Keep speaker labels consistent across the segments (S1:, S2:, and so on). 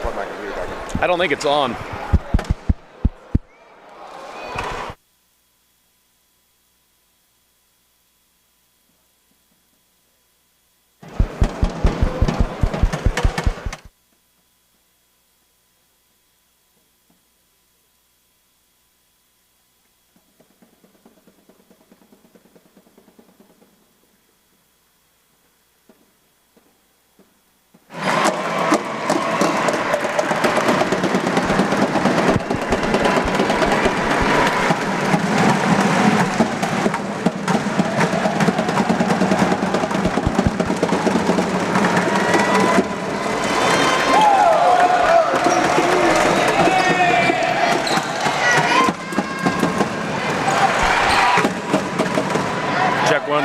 S1: plug my computer back in.
S2: I don't think it's on.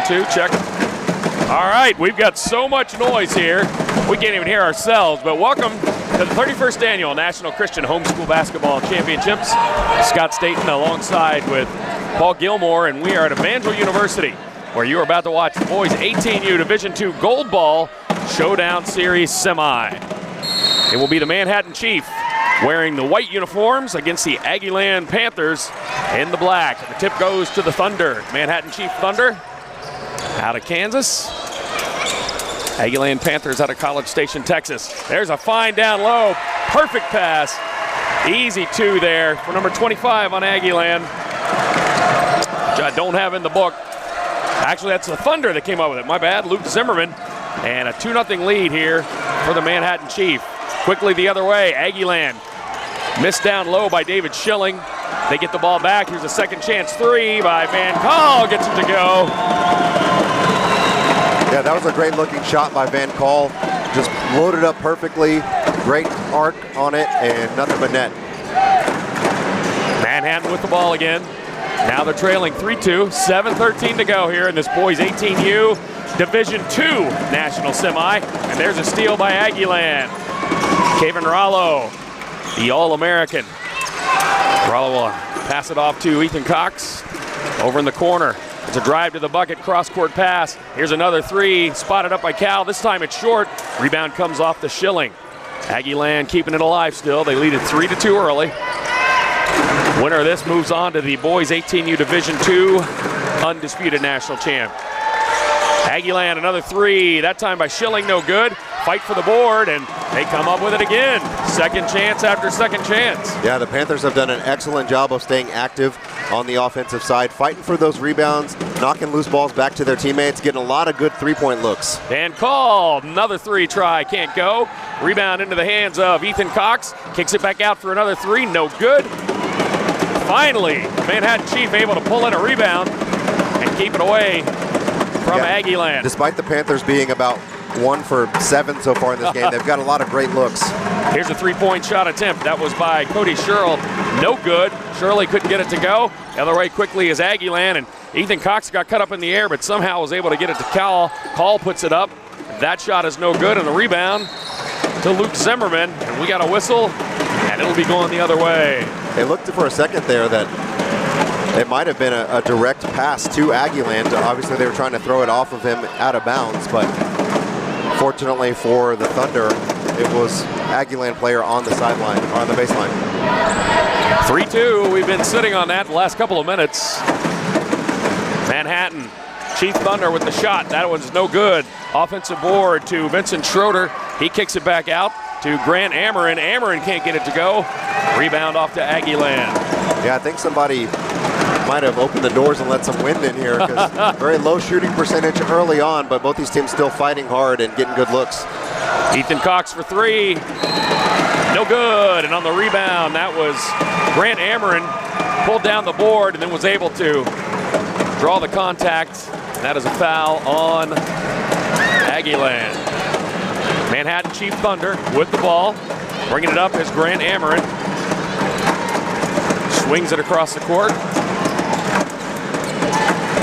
S2: Two, check. All right, we've got so much noise here, we can't even hear ourselves, but welcome to the 31st Annual National Christian Homeschool Basketball Championships. Scott Staten alongside with Paul Gilmore, and we are at Evangel University, where you are about to watch the boys 18U Division II Gold Ball Showdown Series Semi. It will be the Manhattan Chief wearing the white uniforms against the Aggieland Panthers in the black. The tip goes to the Thunder. Manhattan Chief Thunder out of Kansas. Aggieland Panthers out of College Station, Texas. There's a fine down low. Perfect pass. Easy two there for number 25 on Aggieland, which I don't have in the book. Actually, that's the Thunder that came up with it. My bad, Luke Zimmerman. And a 2-0 lead here for the Manhattan Chief. Quickly the other way, Aggieland. Missed down low by David Schilling. They get the ball back. Here's a second chance three by Van Call. Gets it to go.
S1: Yeah, that was a great looking shot by Van Call. Just loaded up perfectly. Great arc on it and nothing but net.
S2: Manhattan with the ball again. Now they're trailing 3-2. 7:13 to go here in this boys 18U Division II National Semi. And there's a steal by Aggieland. Kevin Rollo, the All-American. Rollo will pass it off to Ethan Cox over in the corner. It's a drive to the bucket, cross-court pass. Here's another three, spotted up by Cal. This time it's short. Rebound comes off the Schilling. Aggieland keeping it alive still. They lead it 3-2 early. Winner of this moves on to the boys 18U Division II undisputed national champ. Aggieland another three, that time by Schilling, no good. Fight for the board, and they come up with it again. Second chance after second chance.
S1: Yeah, the Panthers have done an excellent job of staying active on the offensive side, fighting for those rebounds, knocking loose balls back to their teammates, getting a lot of good three-point looks.
S2: And call, another three try, can't go. Rebound into the hands of Ethan Cox, kicks it back out for another three, no good. Finally, Manhattan Chief able to pull in a rebound and keep it away from Aggieland.
S1: Despite the Panthers being about 1 for 7 so far in this game, they've got a lot of great looks.
S2: Here's a three-point shot attempt. That was by Cody Sherrill. No good. Shirley couldn't get it to go. The other way quickly is Aggieland, and Ethan Cox got cut up in the air, but somehow was able to get it to Call. Call puts it up. That shot is no good, and the rebound to Luke Zimmerman. And we got a whistle, and it'll be going the other way.
S1: They looked for a second there that it might have been a direct pass to Aggieland. Obviously, they were trying to throw it off of him out of bounds, but fortunately for the Thunder, it was Aggieland player on the sideline, on the baseline.
S2: 3-2, we've been sitting on that the last couple of minutes. Manhattan, Chief Thunder with the shot. That one's no good. Offensive board to Vincent Schroeder. He kicks it back out to Grant Ameren. Ameren can't get it to go. Rebound off to Aggieland.
S1: Yeah, I think somebody might have opened the doors and let some wind in here, because very low shooting percentage early on, but both these teams still fighting hard and getting good looks.
S2: Ethan Cox for three. No good. And on the rebound, that was Grant Ameren. Pulled down the board and then was able to draw the contact. And that is a foul on Aggieland. Manhattan Chief Thunder with the ball. Bringing it up is Grant Ameren. Swings it across the court.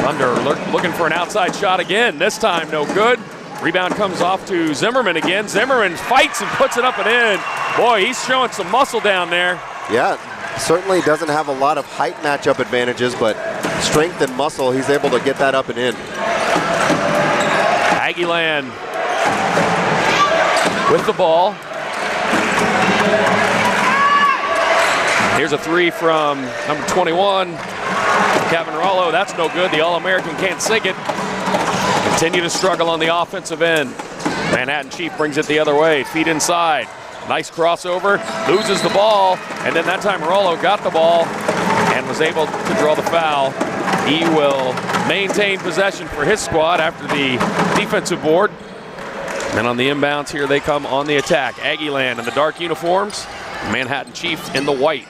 S2: Thunder looking for an outside shot again. This time no good. Rebound comes off to Zimmerman again. Zimmerman fights and puts it up and in. Boy, he's showing some muscle down there.
S1: Yeah, certainly doesn't have a lot of height matchup advantages, but strength and muscle, he's able to get that up and in.
S2: Aggieland with the ball. Here's a three from number 21, Kevin Rollo. That's no good. The All-American can't sink it. Continue to struggle on the offensive end. Manhattan Chief brings it the other way. Feet inside. Nice crossover. Loses the ball. And then that time Rollo got the ball and was able to draw the foul. He will maintain possession for his squad after the defensive board. And on the inbounds here, they come on the attack. Aggieland in the dark uniforms. Manhattan Chief in the white.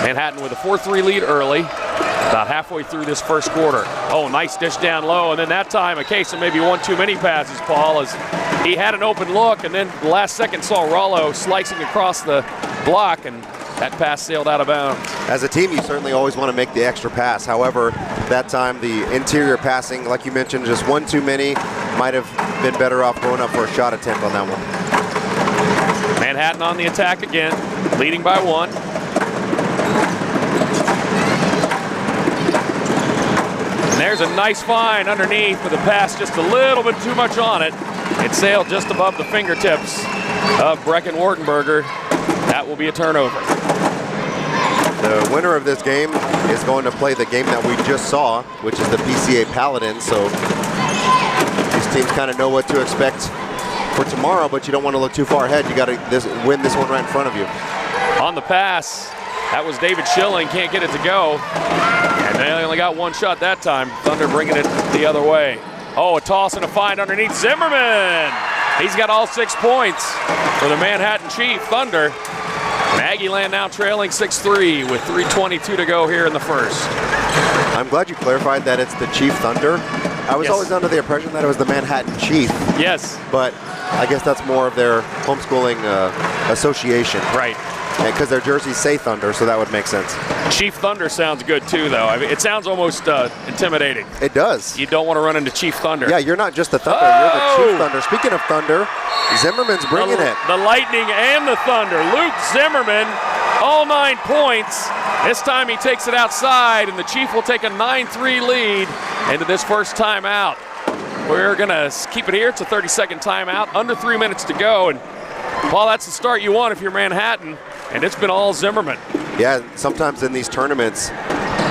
S2: Manhattan with a 4-3 lead early, about halfway through this first quarter. Oh, nice dish down low, and then that time a case of maybe one too many passes, Paul, as he had an open look, and then the last second saw Rollo slicing across the block, and that pass sailed out of bounds.
S1: As a team, you certainly always want to make the extra pass. However, that time the interior passing, like you mentioned, just one too many, might have been better off going up for a shot attempt on that one.
S2: Manhattan on the attack again, leading by one. And there's a nice find underneath with a pass just a little bit too much on it. It sailed just above the fingertips of Brecken Wartenberger. That will be a turnover.
S1: The winner of this game is going to play the game that we just saw, which is the PCA Paladins. So these teams kind of know what to expect for tomorrow, but you don't want to look too far ahead. You got to win this one right in front of you.
S2: On the pass, that was David Schilling, can't get it to go. And they only got one shot that time. Thunder bringing it the other way. Oh, a toss and a find underneath Zimmerman. He's got all 6 points for the Manhattan Chief Thunder. Aggieland now trailing 6-3 with 3:22 to go here in the first.
S1: I'm glad you clarified that it's the Chief Thunder. I was always under the impression that it was the Manhattan Chief.
S2: Yes.
S1: But I guess that's more of their homeschooling association.
S2: Right.
S1: Because their jerseys say Thunder, so that would make sense.
S2: Chief Thunder sounds good too, though. I mean, it sounds almost intimidating.
S1: It does.
S2: You don't want to run into Chief Thunder.
S1: Yeah, you're not just the Thunder, you're the Chief Thunder. Speaking of Thunder, Zimmerman's bringing it.
S2: The Lightning and the Thunder. Luke Zimmerman, all 9 points. This time he takes it outside, and the Chief will take a 9-3 lead into this first timeout. We're going to keep it here. It's a 30-second timeout, under 3 minutes to go. And Paul, that's the start you want if you're Manhattan, and it's been all Zimmerman.
S1: Yeah, sometimes in these tournaments,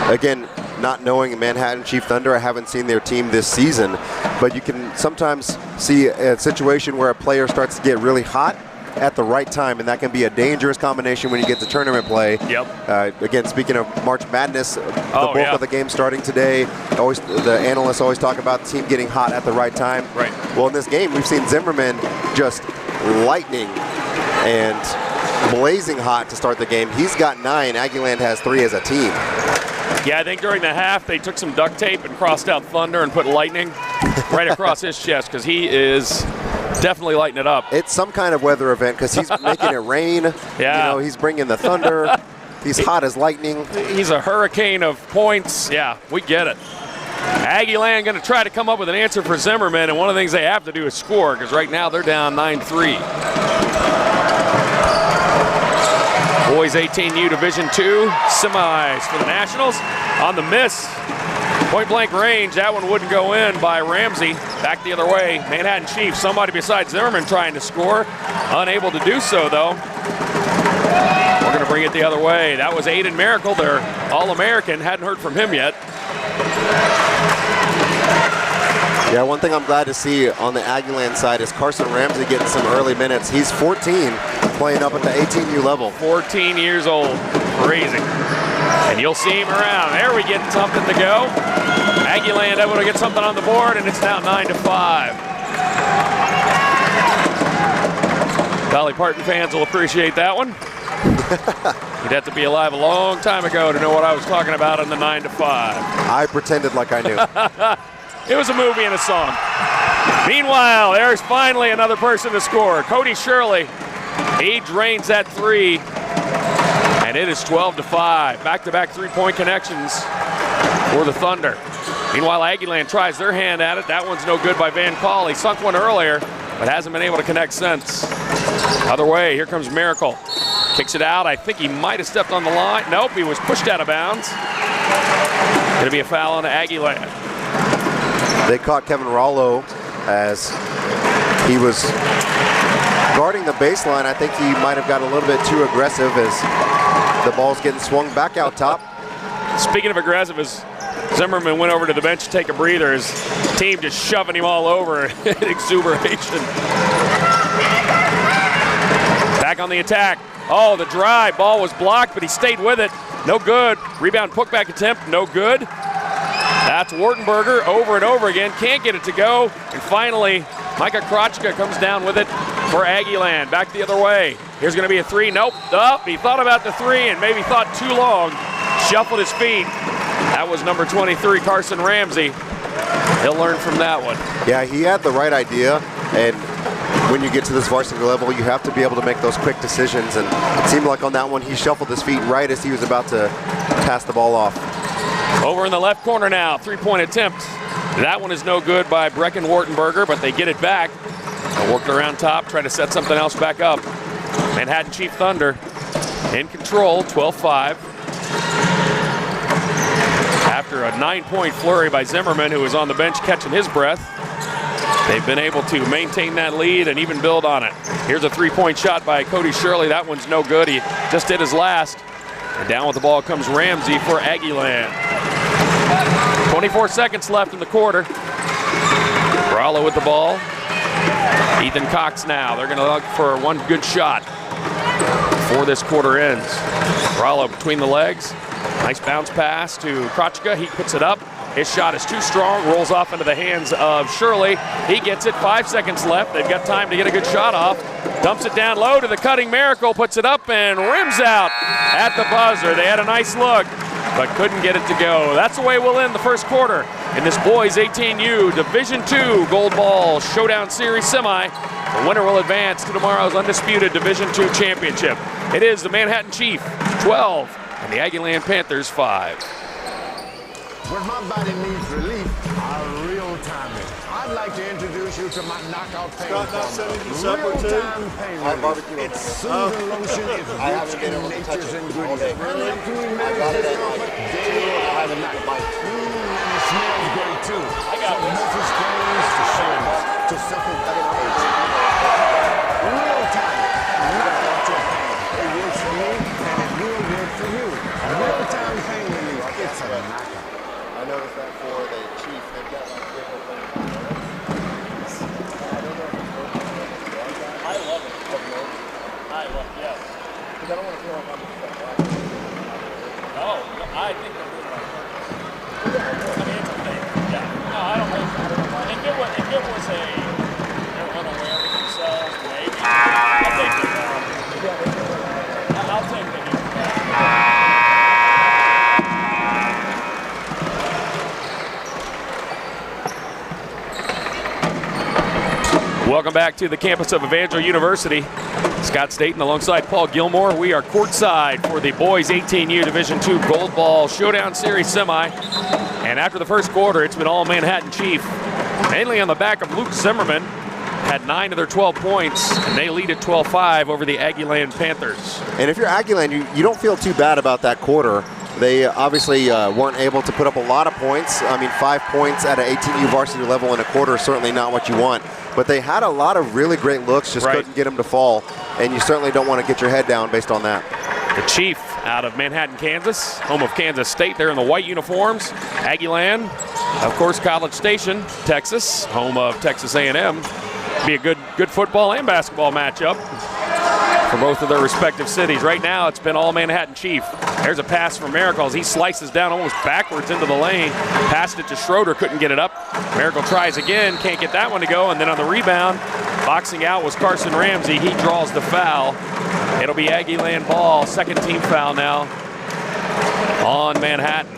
S1: again, not knowing Manhattan Chief Thunder, I haven't seen their team this season, but you can sometimes see a situation where a player starts to get really hot at the right time, and that can be a dangerous combination when you get to tournament play.
S2: Yep.
S1: Again, speaking of March Madness, the bulk of the game starting today, the analysts always talk about the team getting hot at the right time.
S2: Right.
S1: Well, in this game, we've seen Zimmerman just lightning and blazing hot to start the game. He's got 9. Aggieland has 3 as a team.
S2: Yeah, I think during the half they took some duct tape and crossed out Thunder and put lightning right across his chest, because he is definitely lighting it up.
S1: It's some kind of weather event, because he's making it rain.
S2: Yeah.
S1: You know, he's bringing the thunder. He's hot as lightning.
S2: He's a hurricane of points. Yeah, we get it. Aggieland going to try to come up with an answer for Zimmerman, and one of the things they have to do is score, because right now they're down 9-3. Boys 18U Division II semis for the Nationals. On the miss, point blank range, that one wouldn't go in by Ramsey. Back the other way, Manhattan Chief, somebody besides Zimmerman trying to score. Unable to do so, though. We're going to bring it the other way. That was Aiden Miracle, their All-American. Hadn't heard from him yet.
S1: Yeah, one thing I'm glad to see on the Aggieland side is Carson Ramsey getting some early minutes. He's 14, playing up at the 18U level.
S2: 14 years old, crazy. And you'll see him around. There we get something to go. Aggieland able to get something on the board, and it's now 9-5. Dolly Parton fans will appreciate that one. You'd have to be alive a long time ago to know what I was talking about on the 9-5.
S1: I pretended like I knew.
S2: It was a movie and a song. Meanwhile, there's finally another person to score. Cody Shirley, he drains that 3, and it is 12-5. Back-to-back 3-point connections for the Thunder. Meanwhile, Aggieland tries their hand at it. That one's no good by Van Call. He sunk one earlier, but hasn't been able to connect since. Other way, here comes Miracle. Kicks it out. I think he might have stepped on the line. Nope, he was pushed out of bounds. Going to be a foul on Aggieland.
S1: They caught Kevin Rollo as he was guarding the baseline, I think he might have got a little bit too aggressive as the ball's getting swung back out top.
S2: Speaking of aggressive, as Zimmerman went over to the bench to take a breather, his team just shoving him all over in exuberation. Back on the attack. Oh, the drive. Ball was blocked, but he stayed with it. No good. Rebound putback attempt, no good. That's Wartenberger over and over again. Can't get it to go. And finally, Micah Krochka comes down with it for Aggieland. Back the other way. Here's going to be a three. Nope. Up. He thought about the three and maybe thought too long. Shuffled his feet. That was number 23, Carson Ramsey. He'll learn from that one.
S1: Yeah, he had the right idea. And when you get to this varsity level, you have to be able to make those quick decisions. And it seemed like on that one, he shuffled his feet right as he was about to pass the ball off.
S2: Over in the left corner now, three-point attempt. That one is no good by Brecken Wartenberger, but they get it back. They worked around top, try to set something else back up. Manhattan Chief Thunder in control, 12-5. After a 9-point flurry by Zimmerman, who was on the bench catching his breath, they've been able to maintain that lead and even build on it. Here's a three-point shot by Cody Shirley. That one's no good. He just did his last. And down with the ball comes Ramsey for Aggieland. 24 seconds left in the quarter. Rallo with the ball. Ethan Cox now. They're going to look for one good shot before this quarter ends. Rallo between the legs. Nice bounce pass to Krochka. He puts it up. His shot is too strong. Rolls off into the hands of Shirley. He gets it. 5 seconds left. They've got time to get a good shot off. Dumps it down low to the cutting Miracle. Puts it up and rims out at the buzzer. They had a nice look, but couldn't get it to go. That's the way we'll end the first quarter in this boys 18U Division II Gold Ball Showdown Series Semi. The winner will advance to tomorrow's undisputed Division II championship. It is the Manhattan Chief 12 and the Aggieland Panthers 5.
S3: When my body needs relief, I real time it. I'd like to introduce you to my knockout pain formula. Real-time pain relief. Its soothing lotion is rich in nature's ingredients. Really? I got it day and night. And it smells great too. From muscle sprains to shins to simple pain. Real time. Knockout your pain. It works for me and it will work for you. Real-time pain relief. It's a knockout.
S1: I noticed that for the Chief, they've got like different things.
S2: I love it. I love it, yes.
S1: Because I don't want to feel like I'm just like,
S2: No, I think they're good right now. I mean, it's a thing. Yeah. No, I don't think so. If it was a, they're unaware of themselves, maybe. I'll take it. I'll take it. Welcome back to the campus of Evangel University. Scott Staten alongside Paul Gilmore. We are courtside for the boys 18U Division II Gold Ball Showdown Series Semi. And after the first quarter, it's been all Manhattan Chief. Mainly on the back of Luke Zimmerman. Had 9 of their 12 points, and they lead at 12-5 over the Aggieland Panthers.
S1: And if you're Aggieland, you don't feel too bad about that quarter. They obviously weren't able to put up a lot of points. I mean, 5 points at an 18U varsity level in a quarter is certainly not what you want. But they had a lot of really great looks, just couldn't get them to fall. And you certainly don't want to get your head down based on that.
S2: The Chief out of Manhattan, Kansas, home of Kansas State. They're in the white uniforms. Aggieland, of course, College Station, Texas, home of Texas A&M. Be a good football and basketball matchup for both of their respective cities. Right now, it's been all Manhattan Chief. There's a pass for Miracles. He slices down almost backwards into the lane. Passed it to Schroeder, couldn't get it up. Miracle tries again, can't get that one to go. And then on the rebound, boxing out was Carson Ramsey. He draws the foul. It'll be Aggieland ball. Second team foul now on Manhattan.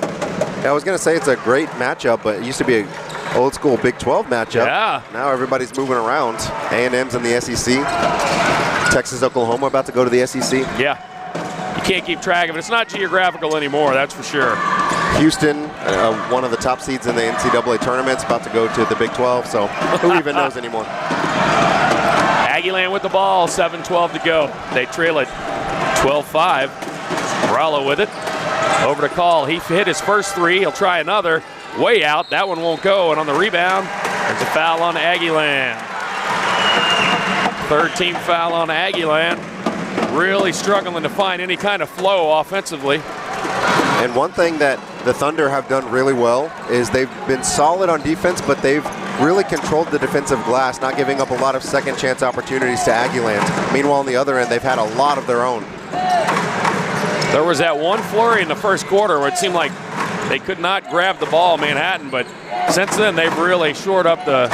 S1: Yeah, I was going to say it's a great matchup, but it used to be a old school Big 12 matchup.
S2: Yeah.
S1: Now everybody's moving around. A&M's in the SEC. Texas, Oklahoma about to go to the SEC.
S2: Yeah. You can't keep track of it. It's not geographical anymore, that's for sure.
S1: Houston, one of the top seeds in the NCAA tournament's about to go to the Big 12, so who even knows anymore?
S2: Aggieland with the ball, 7:12 to go. They trail it 12-5. Rallo with it. Over to Call. He hit his first three. He'll try another. Way out. That one won't go. And on the rebound, there's a foul on Aggieland. Third team foul on Aggieland. Really struggling to find any kind of flow offensively.
S1: And one thing that the Thunder have done really well is they've been solid on defense, but they've really controlled the defensive glass, not giving up a lot of second chance opportunities to Aggieland. Meanwhile, on the other end, they've had a lot of their own.
S2: There was that one flurry in the first quarter where it seemed like they could not grab the ball, Manhattan, but since then they've really shored up the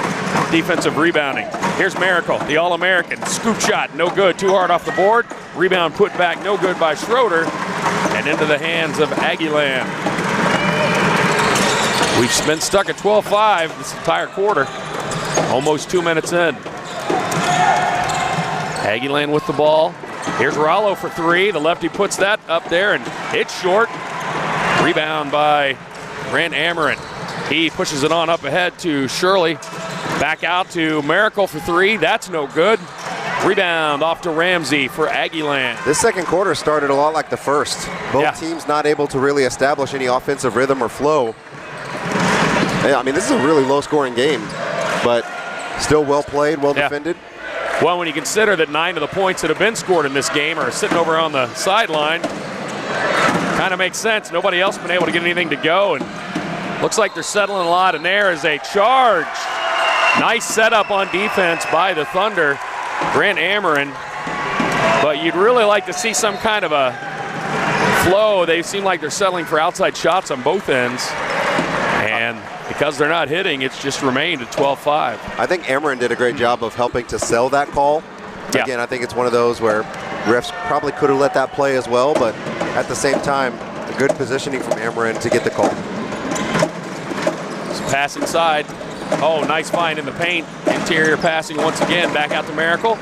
S2: defensive rebounding. Here's Miracle, the All-American. Scoop shot, no good, too hard off the board. Rebound put back, no good by Schroeder, and into the hands of Aggieland. We've been stuck at 12-5 this entire quarter, almost 2 minutes in. Aggieland with the ball. Here's Rollo for three. The lefty puts that up there, and it's short. Rebound by Grant Ameren. He pushes it on up ahead to Shirley. Back out to Miracle for three. That's no good. Rebound off to Ramsey for Aggieland.
S1: This second quarter started a lot like the first. Both teams not able to really establish any offensive rhythm or flow. Yeah, I mean, this is a really low-scoring game, but still well played, well defended.
S2: Well, when you consider that 9 of the points that have been scored in this game are sitting over on the sideline, kind of makes sense. Nobody else been able to get anything to go, and looks like they're settling a lot. And there is a charge. Nice setup on defense by the Thunder, Grant Ameren. But you'd really like to see some kind of a flow. They seem like they're settling for outside shots on both ends. And because they're not hitting, it's just remained at 12-5.
S1: I think Ameren did a great job of helping to sell that call.
S2: Yeah.
S1: Again, I think it's one of those where refs probably could have let that play as well, but at the same time, a good positioning from Ameren to get the call.
S2: Pass inside. Oh, nice find in the paint. Interior passing once again. Back out to Miracle.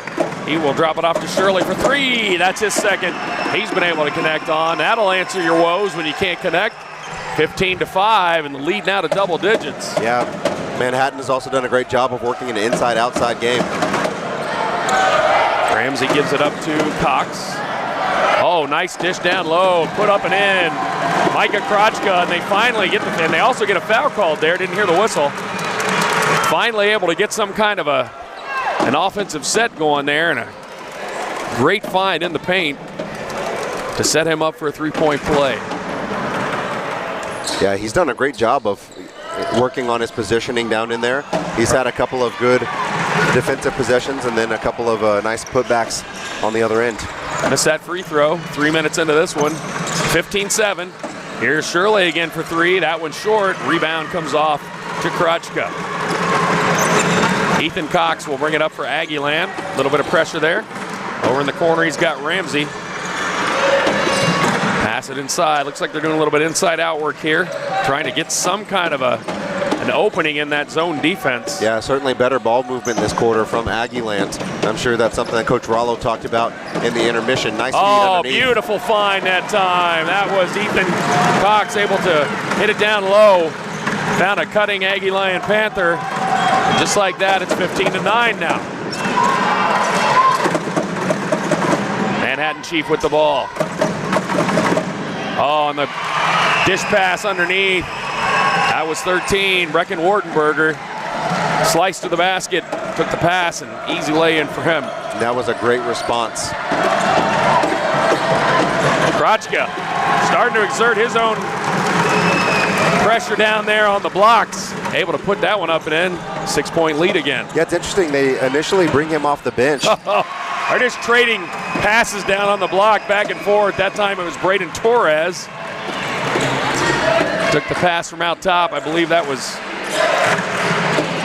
S2: He will drop it off to Shirley for three. That's his second. He's been able to connect on. That'll answer your woes when you can't connect. 15-5, and the lead now to double digits.
S1: Yeah, Manhattan has also done a great job of working an inside-outside game.
S2: Ramsey gives it up to Cox. Oh, nice dish down low, put up and in. Micah Krochka, and they finally get and they also get a foul called there. Didn't hear the whistle. Finally able to get some kind of an offensive set going there, and a great find in the paint to set him up for a three-point play.
S1: Yeah, he's done a great job of working on his positioning down in there. He's had a couple of good defensive possessions and then a couple of nice putbacks on the other end.
S2: Missed that free throw. 3 minutes into this one. 15-7. Here's Shirley again for three. That one's short. Rebound comes off to Krochka. Ethan Cox will bring it up for Aggieland. A little bit of pressure there. Over in the corner, he's got Ramsey. Pass it inside. Looks like they're doing a little bit inside-out work here, trying to get some kind of an opening in that zone defense.
S1: Yeah, certainly better ball movement this quarter from Aggieland. I'm sure that's something that Coach Rollo talked about in the intermission. Nice feed underneath.
S2: Beautiful find that time. That was Ethan Cox able to hit it down low. Found a cutting Aggieland Panther. And just like that, it's 15-9 now. Manhattan Chief with the ball. Oh, and the dish pass underneath. That was 13. Brecken Wartenberger sliced to the basket, took the pass, and easy lay-in for him.
S1: That was a great response.
S2: Krochka starting to exert his own pressure down there on the blocks. Able to put that one up and in. 6-point lead again.
S1: Yeah, it's interesting. They initially bring him off the bench.
S2: They're just trading passes down on the block back and forth. That time it was Braden Torres. Took the pass from out top. I believe that was,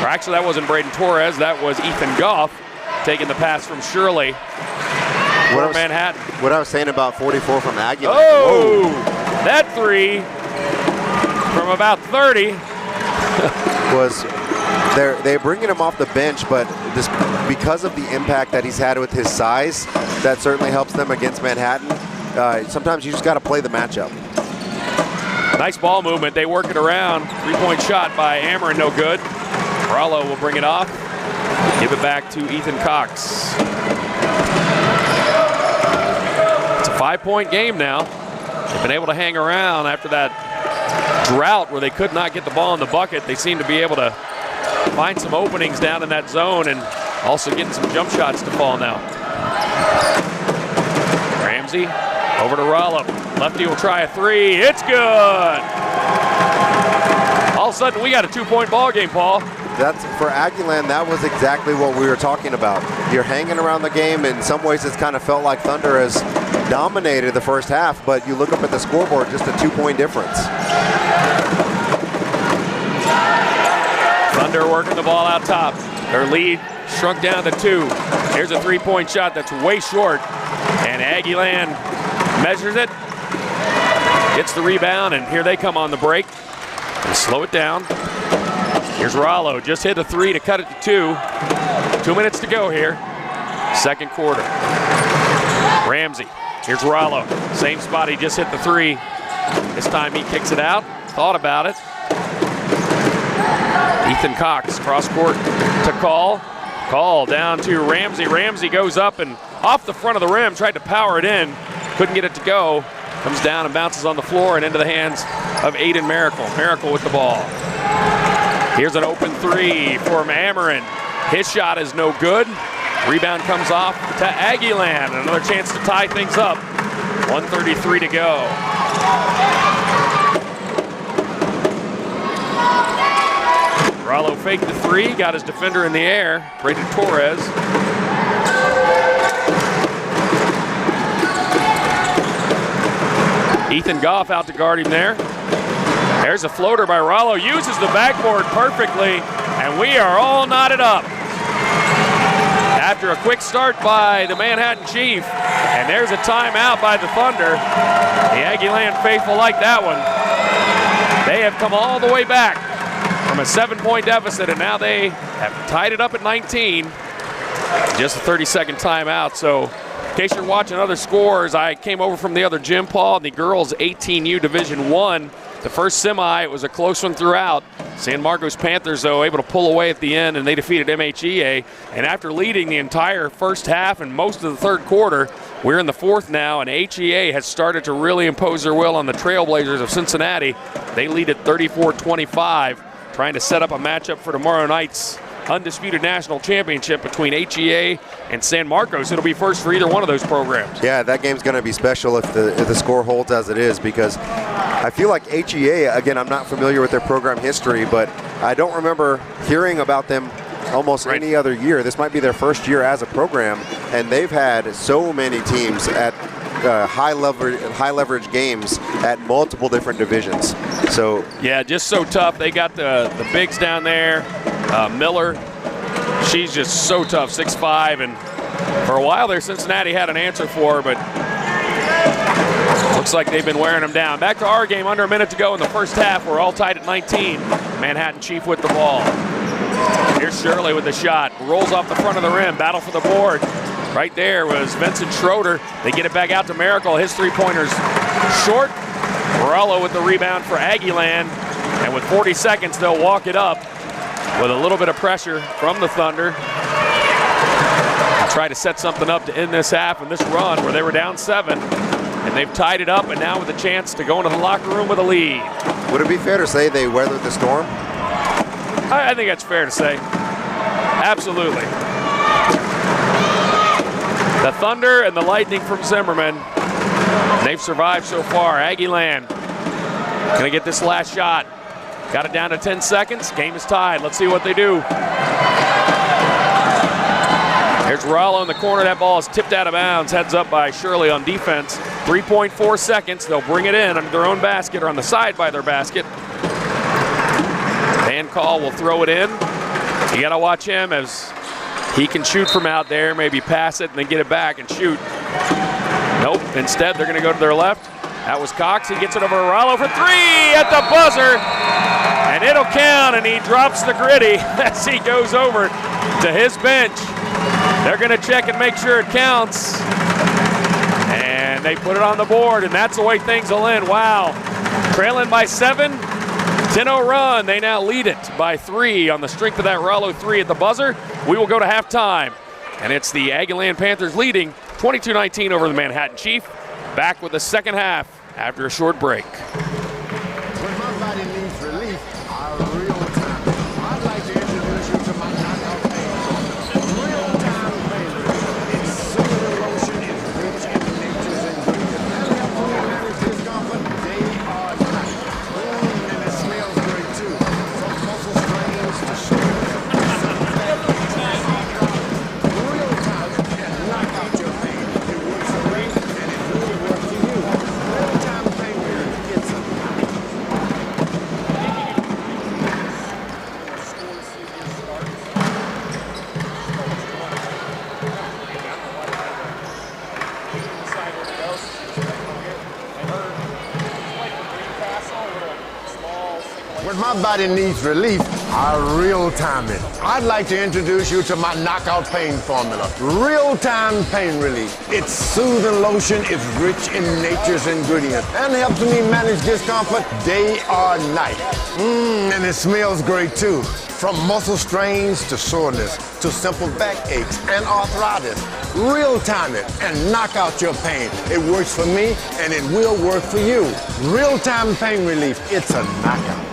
S2: or actually that wasn't Braden Torres. That was Ethan Goff taking the pass from Shirley for Manhattan.
S1: What I was saying about 44 from Aggieland.
S2: Oh, that three from about 30.
S1: was they're bringing him off the bench, but just because of the impact that he's had with his size, that certainly helps them against Manhattan. Sometimes you just got to play the matchup.
S2: Nice ball movement. They work it around. 3-point shot by Ameren, no good. Rollo will bring it off. Give it back to Ethan Cox. It's a 5-point game now. They've been able to hang around after that drought where they could not get the ball in the bucket. They seem to be able to find some openings down in that zone, and Also getting some jump shots to fall now. Ramsey over to Rollo. Lefty will try a three. It's good. All of a sudden, we got a 2-point ball game, Paul.
S1: That's for Aggieland. That was exactly what we were talking about. You're hanging around the game. In some ways, it's kind of felt like Thunder has dominated the first half, but you look up at the scoreboard, just a 2-point difference.
S2: Thunder working the ball out top. Their lead shrunk down to 2. Here's a 3-point shot that's way short, and Aggieland measures it, gets the rebound, and here they come on the break. They slow it down. Here's Rollo, just hit a 3 to cut it to 2. 2 minutes to go here, second quarter. Ramsey, here's Rollo, same spot he just hit the 3. This time he kicks it out, thought about it. Ethan Cox, cross court to Call. Call down to Ramsey. Ramsey goes up and off the front of the rim, tried to power it in, couldn't get it to go. Comes down and bounces on the floor and into the hands of Aiden Miracle. Miracle with the ball. Here's an open 3 for Ameren. His shot is no good. Rebound comes off to Aggieland. Another chance to tie things up. 1:33 to go. Rollo faked the 3, got his defender in the air, Brayden Torres. Ethan Goff out to guard him there. There's a floater by Rollo, uses the backboard perfectly, and we are all knotted up. After a quick start by the Manhattan Chief, and there's a timeout by the Thunder. The Aggieland faithful like that one. They have come all the way back from a 7-point deficit, and now they have tied it up at 19. Just a 30-second timeout. So in case you're watching other scores, I came over from the other gym, Paul, the girls 18U Division I. The first semi, it was a close one throughout. San Marcos Panthers, though, able to pull away at the end, and they defeated MHEA. And after leading the entire first half and most of the third quarter, we're in the fourth now, and HEA has started to really impose their will on the Trailblazers of Cincinnati. They lead at 34-25, trying to set up a matchup for tomorrow night's undisputed national championship between HEA and San Marcos. It'll be first for either one of those programs.
S1: Yeah, that game's going to be special if the score holds as it is, because I feel like HEA, again, I'm not familiar with their program history, but I don't remember hearing about them almost any other year. This might be their first year as a program, and they've had so many teams at high leverage games at multiple different divisions. So
S2: yeah, just so tough. They got the bigs down there. Miller, she's just so tough, 6'5", and for a while there, Cincinnati had an answer for her, but looks like they've been wearing them down. Back to our game, under a minute to go in the first half. We're all tied at 19. Manhattan Chief with the ball. Here's Shirley with the shot. Rolls off the front of the rim. Battle for the board. Right there was Vincent Schroeder. They get it back out to Miracle. His three-pointer's short. Rollo with the rebound for Aggieland. And with 40 seconds, they'll walk it up with a little bit of pressure from the Thunder. Try to set something up to end this half and this run where they were down 7. And they've tied it up, and now with a chance to go into the locker room with a lead.
S1: Would it be fair to say they weathered the storm?
S2: I think that's fair to say. Absolutely. The Thunder and the Lightning from Zimmerman, they've survived so far. Aggieland gonna get this last shot. Got it down to 10 seconds. Game is tied. Let's see what they do. There's Rollo in the corner. That ball is tipped out of bounds. Heads up by Shirley on defense. 3.4 seconds. They'll bring it in under their own basket or on the side by their basket. Van Call will throw it in. You got to watch him as he can shoot from out there, maybe pass it and then get it back and shoot. Nope. Instead, they're going to go to their left. That was Cox. He gets it over to Rollo for 3 at the buzzer. And it'll count, and he drops the gritty as he goes over to his bench. They're going to check and make sure it counts. And they put it on the board, and that's the way things will end. Wow. Trailing by 7, 10-0 run. They now lead it by 3 on the strength of that Rollo 3 at the buzzer. We will go to halftime, and it's the Aggieland Panthers leading 22-19 over the Manhattan Chief. Back with the second half after a short break.
S3: When my body needs relief, I real time. I'd like to introduce you to my knockout pain. Real When my body needs relief, I real-time it. I'd like to introduce you to my knockout pain formula. Real-time pain relief. Its soothing lotion is rich in nature's ingredients and helps me manage discomfort day or night. And it smells great too. From muscle strains to soreness to simple backaches and arthritis. Real-time it and knock out your pain. It works for me and it will work for you. Real-time pain relief. It's a knockout.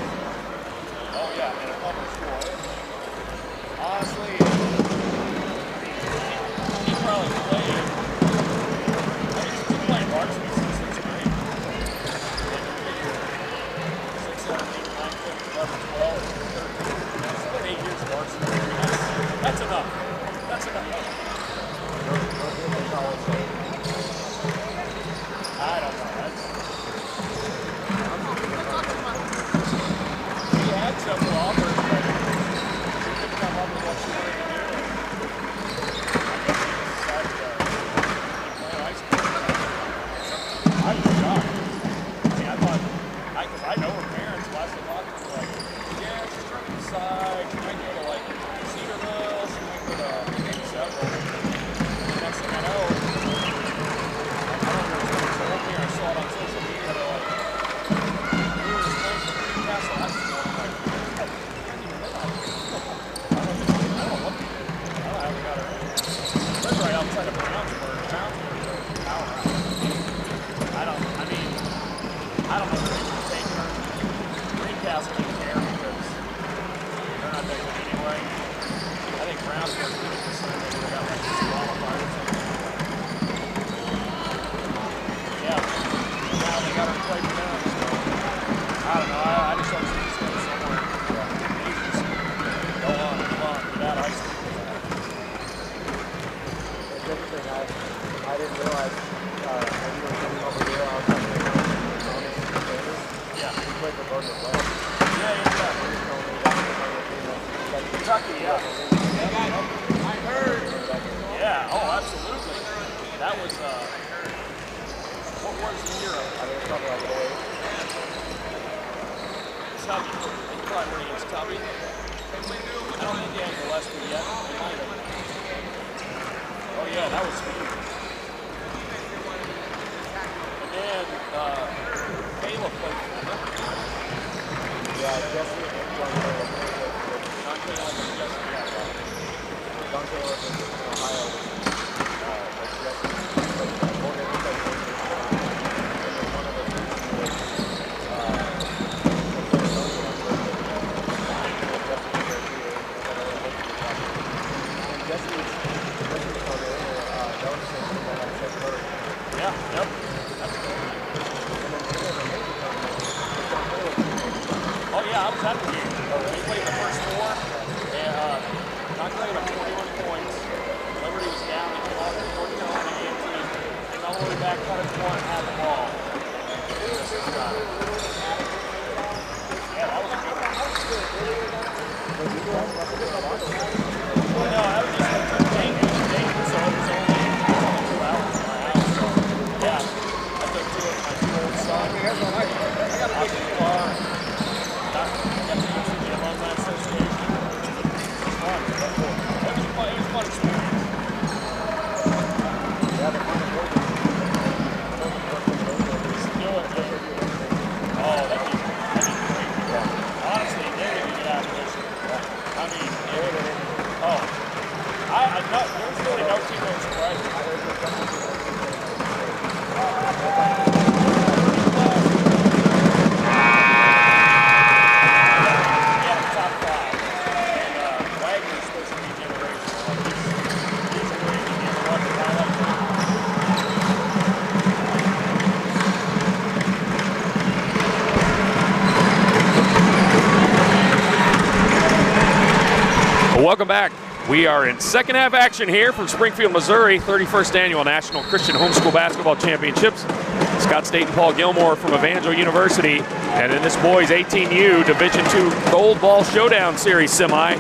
S2: Welcome back. We are in second half action here from Springfield, Missouri, 31st Annual National Christian Homeschool Basketball Championships. Scott State and Paul Gilmore from Evangel University. And in this boys 18U Division II Gold Ball Showdown Series semi,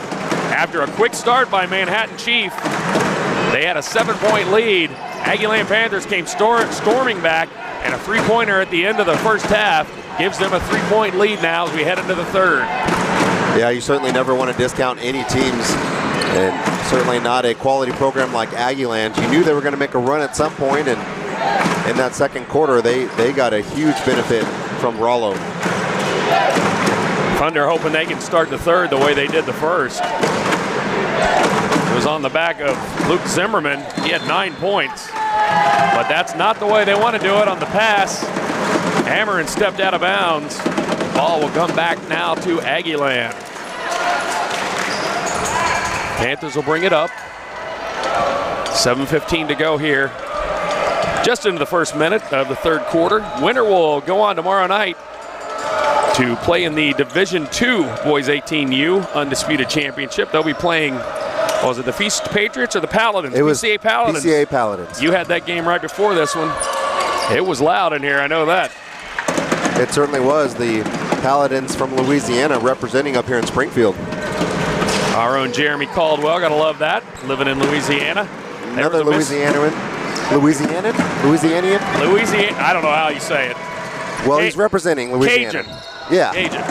S2: after a quick start by Manhattan Chief, they had a 7-point lead. Aggieland Panthers came storming back, and a three-pointer at the end of the first half gives them a 3-point lead now as we head into the third.
S1: Yeah, you certainly never want to discount any teams, and certainly not a quality program like Aggieland. You knew they were going to make a run at some point, and in that second quarter, they got a huge benefit from Rollo.
S2: Thunder hoping they can start the third the way they did the first. It was on the back of Luke Zimmerman. He had 9 points, but that's not the way they want to do it on the pass. Hammerin stepped out of bounds. The ball will come back now to Aggieland. Panthers will bring it up. 7:15 to go here. Just into the first minute of the third quarter. Winner will go on tomorrow night to play in the Division II Boys 18U Undisputed Championship. They'll be playing, was it the Feast Patriots or the Paladins?
S1: It was
S2: PCA Paladins.
S1: PCA Paladins.
S2: You had that game right before this one. It was loud in here, I know that.
S1: It certainly was. The Paladins from Louisiana representing up here in Springfield.
S2: Our own Jeremy Caldwell, gotta love that, living in Louisiana.
S1: Another Louisianian? Louisiana, I
S2: don't know how you say it.
S1: Well, he's representing Louisiana.
S2: Cajun.
S1: Yeah.
S2: Cajun.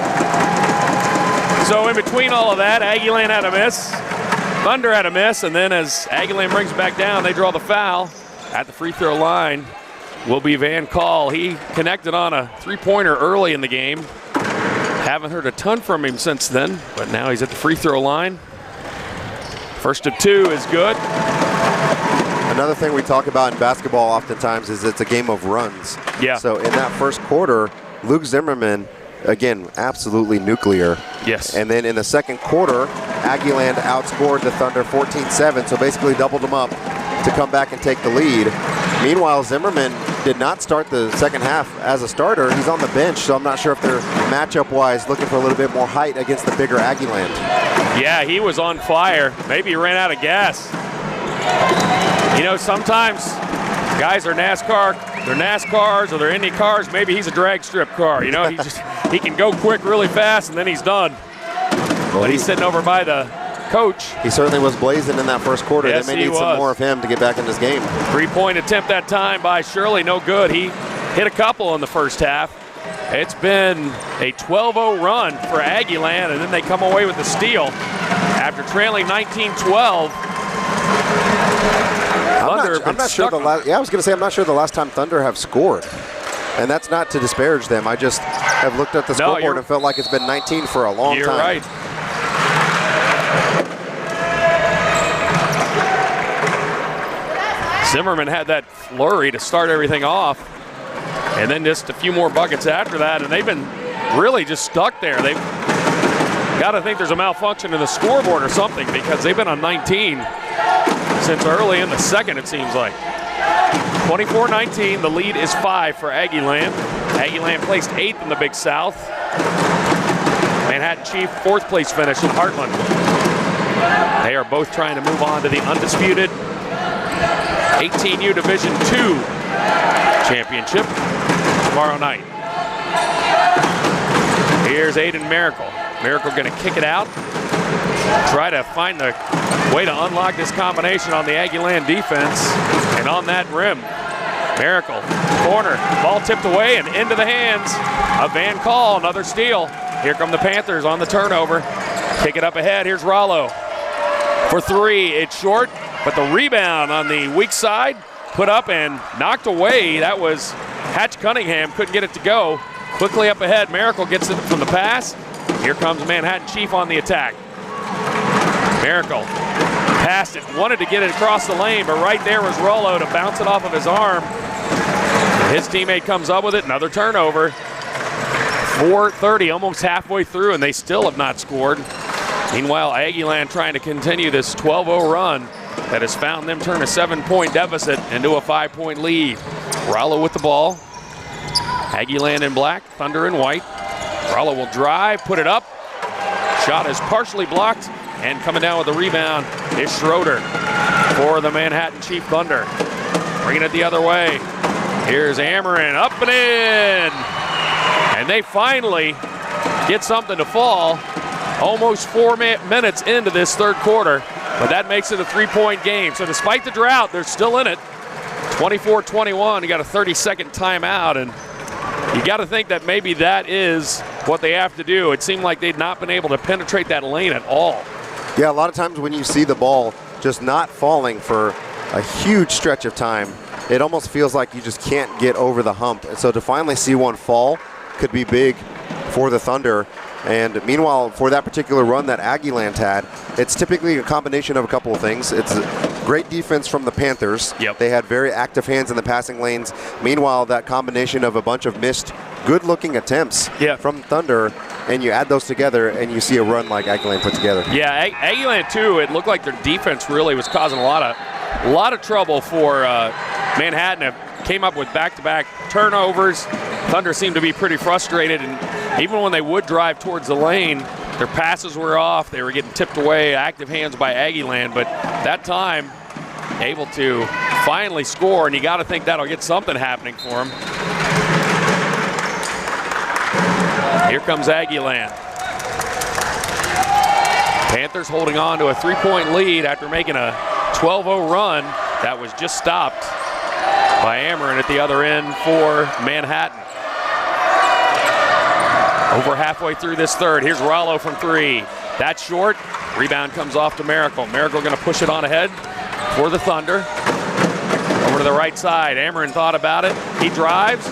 S2: So in between all of that, Aggieland had a miss, Thunder had a miss, and then as Aggieland brings it back down, they draw the foul at the free throw line. Will be Van Call. He connected on a three-pointer early in the game. Haven't heard a ton from him since then, but now he's at the free throw line. First of two is good.
S1: Another thing we talk about in basketball oftentimes is it's a game of runs.
S2: Yeah.
S1: So in that first quarter, Luke Zimmerman, again, absolutely nuclear.
S2: Yes.
S1: And then in the second quarter, Aggieland outscored the Thunder 14-7, so basically doubled them up to come back and take the lead. Meanwhile, Zimmerman did not start the second half as a starter. He's on the bench, so I'm not sure if they're matchup-wise looking for a little bit more height against the bigger Aggieland.
S2: Yeah, he was on fire. Maybe he ran out of gas. You know, sometimes guys are NASCARs or they're Indy cars. Maybe he's a drag strip car. You know, he can go quick really fast and then he's done.
S1: Well,
S2: but he's sitting over by the coach.
S1: He certainly was blazing in that first quarter.
S2: Yes,
S1: they may need some more of him to get back in this game.
S2: Three-point attempt that time by Shirley, no good. He hit a couple in the first half. It's been a 12-0 run for Aggieland, and then they come away with the steal after trailing 19-12.
S1: I'm not sure I was going to say I'm not sure the last time Thunder have scored, and that's not to disparage them. I just have looked at the scoreboard and felt like it's been 19 for a long time.
S2: You're right. Zimmerman had that flurry to start everything off, and then just a few more buckets after that, and they've been really just stuck there. They've got to think there's a malfunction in the scoreboard or something because they've been on 19 since early in the second, it seems like. 24-19, the lead is 5 for Aggieland. Aggieland placed 8th in the Big South. Manhattan Chief, 4th place finish in Heartland. They are both trying to move on to the undisputed 18U Division II Championship tomorrow night. Here's Aiden Miracle. Miracle going to kick it out. Try to find the way to unlock this combination on the Aggieland defense. And on that rim, Miracle, corner, ball tipped away and into the hands of Van Call. Another steal. Here come the Panthers on the turnover. Kick it up ahead. Here's Rollo for three. It's short, but the rebound on the weak side put up and knocked away. That was Hatch Cunningham. Couldn't get it to go. Quickly up ahead. Miracle gets it from the pass. Here comes Manhattan Chief on the attack. Miracle passed it, wanted to get it across the lane, but right there was Rollo to bounce it off of his arm. His teammate comes up with it, another turnover. 4:30, almost halfway through, and they still have not scored. Meanwhile, Aggieland trying to continue this 12-0 run that has found them turn a 7-point deficit into a 5-point lead. Rollo with the ball. Aggieland in black, Thunder in white. Rollo will drive, put it up. Shot is partially blocked, and coming down with the rebound is Schroeder for the Manhattan Chief Thunder. Bringing it the other way. Here's Ameren, up and in. And they finally get something to fall. Almost 4 minutes into this third quarter, but that makes it a 3-point game. So despite the drought, they're still in it. 24-21, you got a 30-second timeout, and you got to think that maybe that is what they have to do. It seemed like they'd not been able to penetrate that lane at all.
S1: Yeah, a lot of times when you see the ball just not falling for a huge stretch of time, it almost feels like you just can't get over the hump. And so to finally see one fall could be big for the Thunder. And meanwhile, for that particular run that Aggieland had, it's typically a combination of a couple of things. It's a great defense from the Panthers.
S2: Yep.
S1: They had very active hands in the passing lanes. Meanwhile, that combination of a bunch of missed, good-looking attempts from Thunder, and you add those together, and you see a run like Aggieland put together.
S2: Yeah, Aggieland too. It looked like their defense really was causing a lot of trouble for Manhattan. It came up with back-to-back turnovers. Thunder seemed to be pretty frustrated, and even when they would drive towards the lane, their passes were off. They were getting tipped away, active hands by Aggieland, but that time able to finally score, and you got to think that'll get something happening for them. Here comes Aggieland. Panthers holding on to a 3-point lead after making a 12-0 run that was just stopped by Ameren at the other end for Manhattan. Over halfway through this third. Here's Rollo from three. That's short. Rebound comes off to Miracle. Miracle going to push it on ahead for the Thunder. Over to the right side. Ameren thought about it. He drives.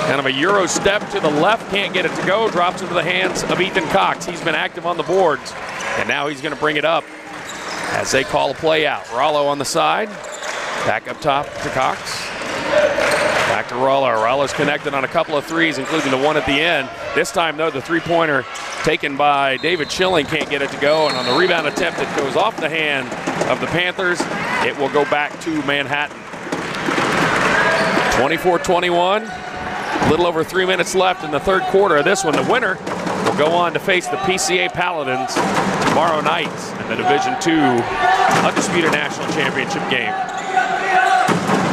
S2: Kind of a Euro step to the left. Can't get it to go. Drops into the hands of Ethan Cox. He's been active on the boards. And now he's going to bring it up as they call a play out. Rollo on the side. Back up top to Cox. Back to Rollo. Rollo's connected on a couple of threes, including the one at the end. This time, though, the three-pointer taken by David Schilling can't get it to go. And on the rebound attempt, it goes off the hand of the Panthers. It will go back to Manhattan. 24-21. A little over 3 minutes left in the third quarter of this one. The winner will go on to face the PCA Paladins tomorrow night in the Division II Undisputed National Championship game.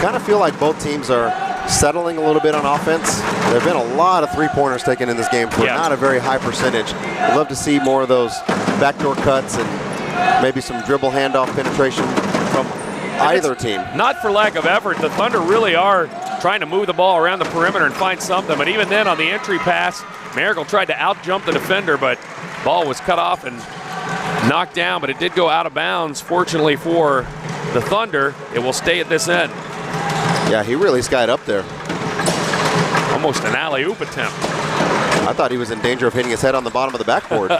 S1: Kind of feel like both teams are settling a little bit on offense. There have been a lot of three-pointers taken in this game for not a very high percentage. I'd love to see more of those backdoor cuts and maybe some dribble handoff penetration from either team.
S2: Not for lack of effort. The Thunder really are trying to move the ball around the perimeter and find something. But even then, on the entry pass, Miracle tried to out-jump the defender, but ball was cut off and knocked down, but it did go out of bounds. Fortunately for the Thunder, it will stay at this end.
S1: Yeah, he really skied up there.
S2: Almost an alley-oop attempt.
S1: I thought he was in danger of hitting his head on the bottom of the backboard.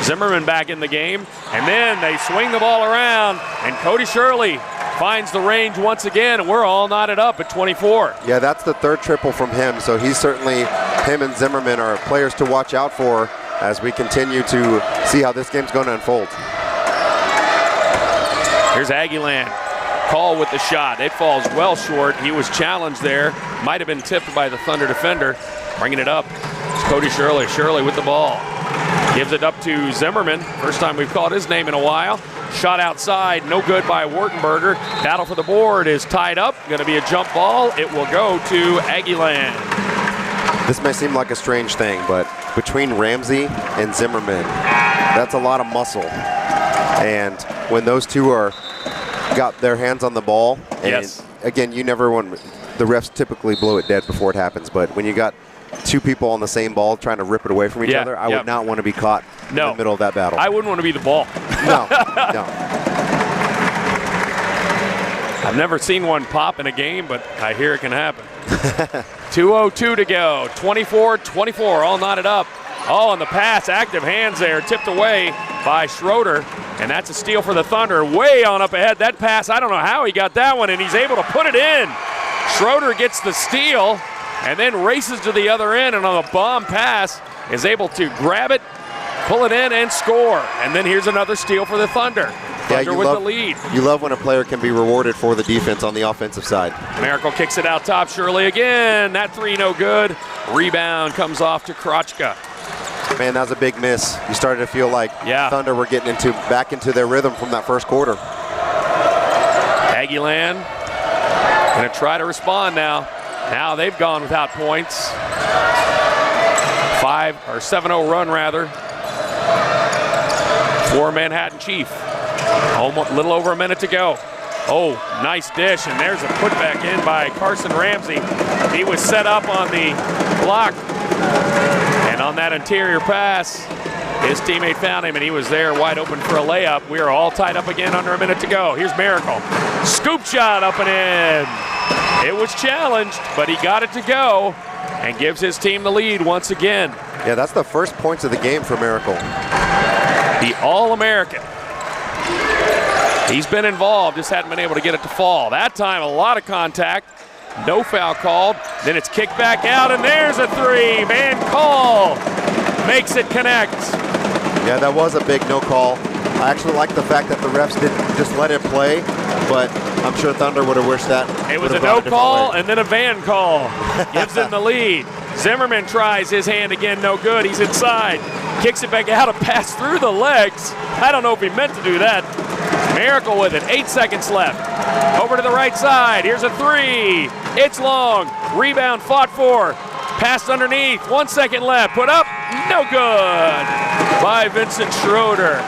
S2: Zimmerman back in the game, and then they swing the ball around, and Cody Shirley finds the range once again, and we're all knotted up at 24.
S1: Yeah, that's the third triple from him, so he's certainly, him and Zimmerman are players to watch out for as we continue to see how this game's going to unfold.
S2: Here's Aggieland. Call with the shot. It falls well short. He was challenged there. Might have been tipped by the Thunder defender. Bringing it up. It's Cody Shirley. Shirley with the ball. Gives it up to Zimmerman. First time we've called his name in a while. Shot outside. No good by Wartenberger. Battle for the board is tied up. Going to be a jump ball. It will go to Aggieland.
S1: This may seem like a strange thing, but between Ramsey and Zimmerman, that's a lot of muscle. And when those two are got their hands on the ball, and again, you never want, the refs typically blow it dead before it happens, but when you got two people on the same ball trying to rip it away from each other, I would not want to be caught in the middle of that battle.
S2: I wouldn't want to be the ball.
S1: No.
S2: I've never seen one pop in a game, but I hear it can happen. 2:02 to go, 24-24, all knotted up. Oh, on the pass, active hands there, tipped away by Schroeder, and that's a steal for the Thunder. Way on up ahead, that pass, I don't know how he got that one, and he's able to put it in. Schroeder gets the steal, and then races to the other end, and on a bomb pass, is able to grab it, pull it in, and score. And then here's another steal for the Thunder. Thunder with the lead.
S1: You love when a player can be rewarded for the defense on the offensive side.
S2: Miracle kicks it out top, Shirley again. That three no good. Rebound comes off to Krochka.
S1: Man, that was a big miss. You started to feel like Thunder were getting back into their rhythm from that first quarter.
S2: Aggieland going to try to respond now. Now they've gone without points. 7-0 run rather for Manhattan Chief. A little over a minute to go. Oh, nice dish, and there's a putback in by Carson Ramsey. He was set up on the block, and on that interior pass, his teammate found him, and he was there wide open for a layup. We are all tied up again, under a minute to go. Here's Miracle. Scoop shot up and in. It was challenged, but he got it to go and gives his team the lead once again.
S1: Yeah, that's the first points of the game for Miracle.
S2: The All-American. He's been involved, just hadn't been able to get it to fall. That time, a lot of contact. No foul called. Then it's kicked back out, and there's a three. Van Call makes it connect.
S1: Yeah, that was a big no call. I actually like the fact that the refs didn't just let it play, but I'm sure Thunder would have wished that.
S2: It was a no call and then a Van Call. Gives them the lead. Zimmerman tries his hand again, no good. He's inside. Kicks it back out, a pass through the legs. I don't know if he meant to do that. Miracle with it, 8 seconds left. Over to the right side, here's a three. It's long, rebound fought for. Passed underneath, 1 second left, put up, no good by Vincent Schroeder.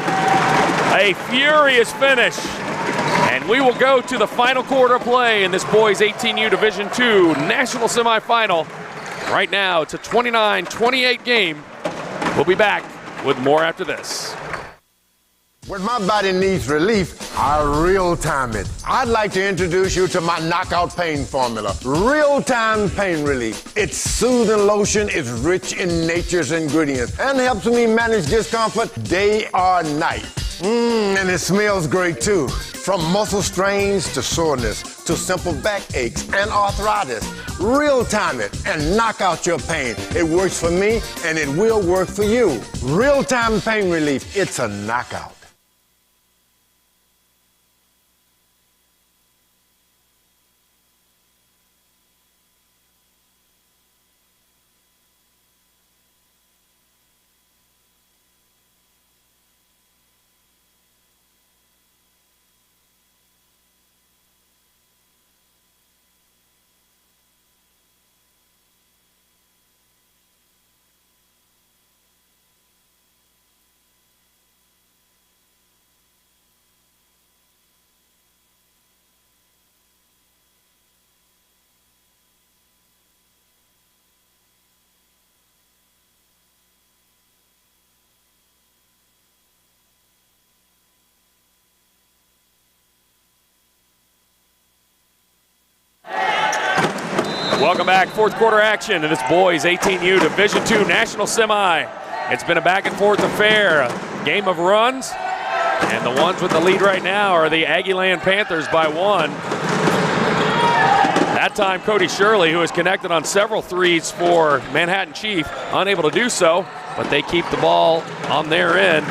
S2: A furious finish. And we will go to the final quarter play in this boys 18U Division II national semifinal. Right now, it's a 29-28 game. We'll be back with more after this.
S3: When my body needs relief, I real-time it. I'd like to introduce you to my knockout pain formula. Real-time pain relief. Its soothing lotion is rich in nature's ingredients and helps me manage discomfort day or night. And it smells great too. From muscle strains to soreness to simple back aches and arthritis. Real-time it and knock out your pain. It works for me and it will work for you. Real-time pain relief. It's a knockout.
S2: Welcome back, fourth quarter action in this boys 18U Division II National Semi. It's been a back and forth affair, a game of runs, and the ones with the lead right now are the Aggieland Panthers by 1. That time Cody Shirley, who has connected on several threes for Manhattan Chief, unable to do so, but they keep the ball on their end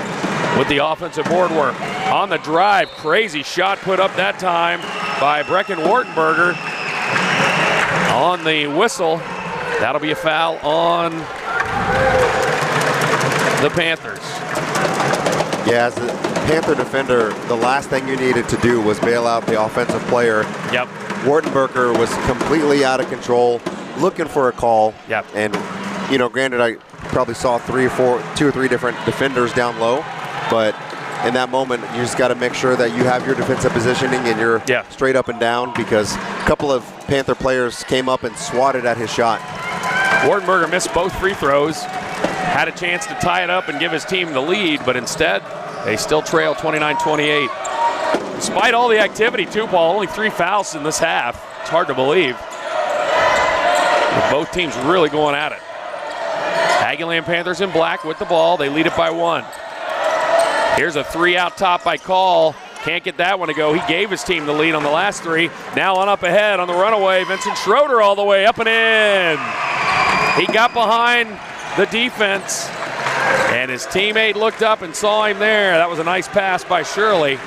S2: with the offensive board work. On the drive, crazy shot put up that time by Brecken Wartenberger. On the whistle, that'll be a foul on the Panthers.
S1: Yeah, as a Panther defender, the last thing you needed to do was bail out the offensive player.
S2: Yep.
S1: Wartenberger was completely out of control, looking for a call.
S2: Yep.
S1: And, you know, granted, I probably saw 2 or 3 different defenders down low, but in that moment, you just got to make sure that you have your defensive positioning and you're straight up and down, because a couple of Panther players came up and swatted at his shot.
S2: Wartenberger missed both free throws, had a chance to tie it up and give his team the lead, but instead, they still trail 29-28. Despite all the activity, too, Paul, only 3 fouls in this half. It's hard to believe. With both teams really going at it. Aggieland Panthers in black with the ball. They lead it by 1. Here's a 3 out top by Call. Can't get that one to go. He gave his team the lead on the last 3. Now on up ahead on the runaway. Vincent Schroeder all the way up and in. He got behind the defense, and his teammate looked up and saw him there. That was a nice pass by Shirley.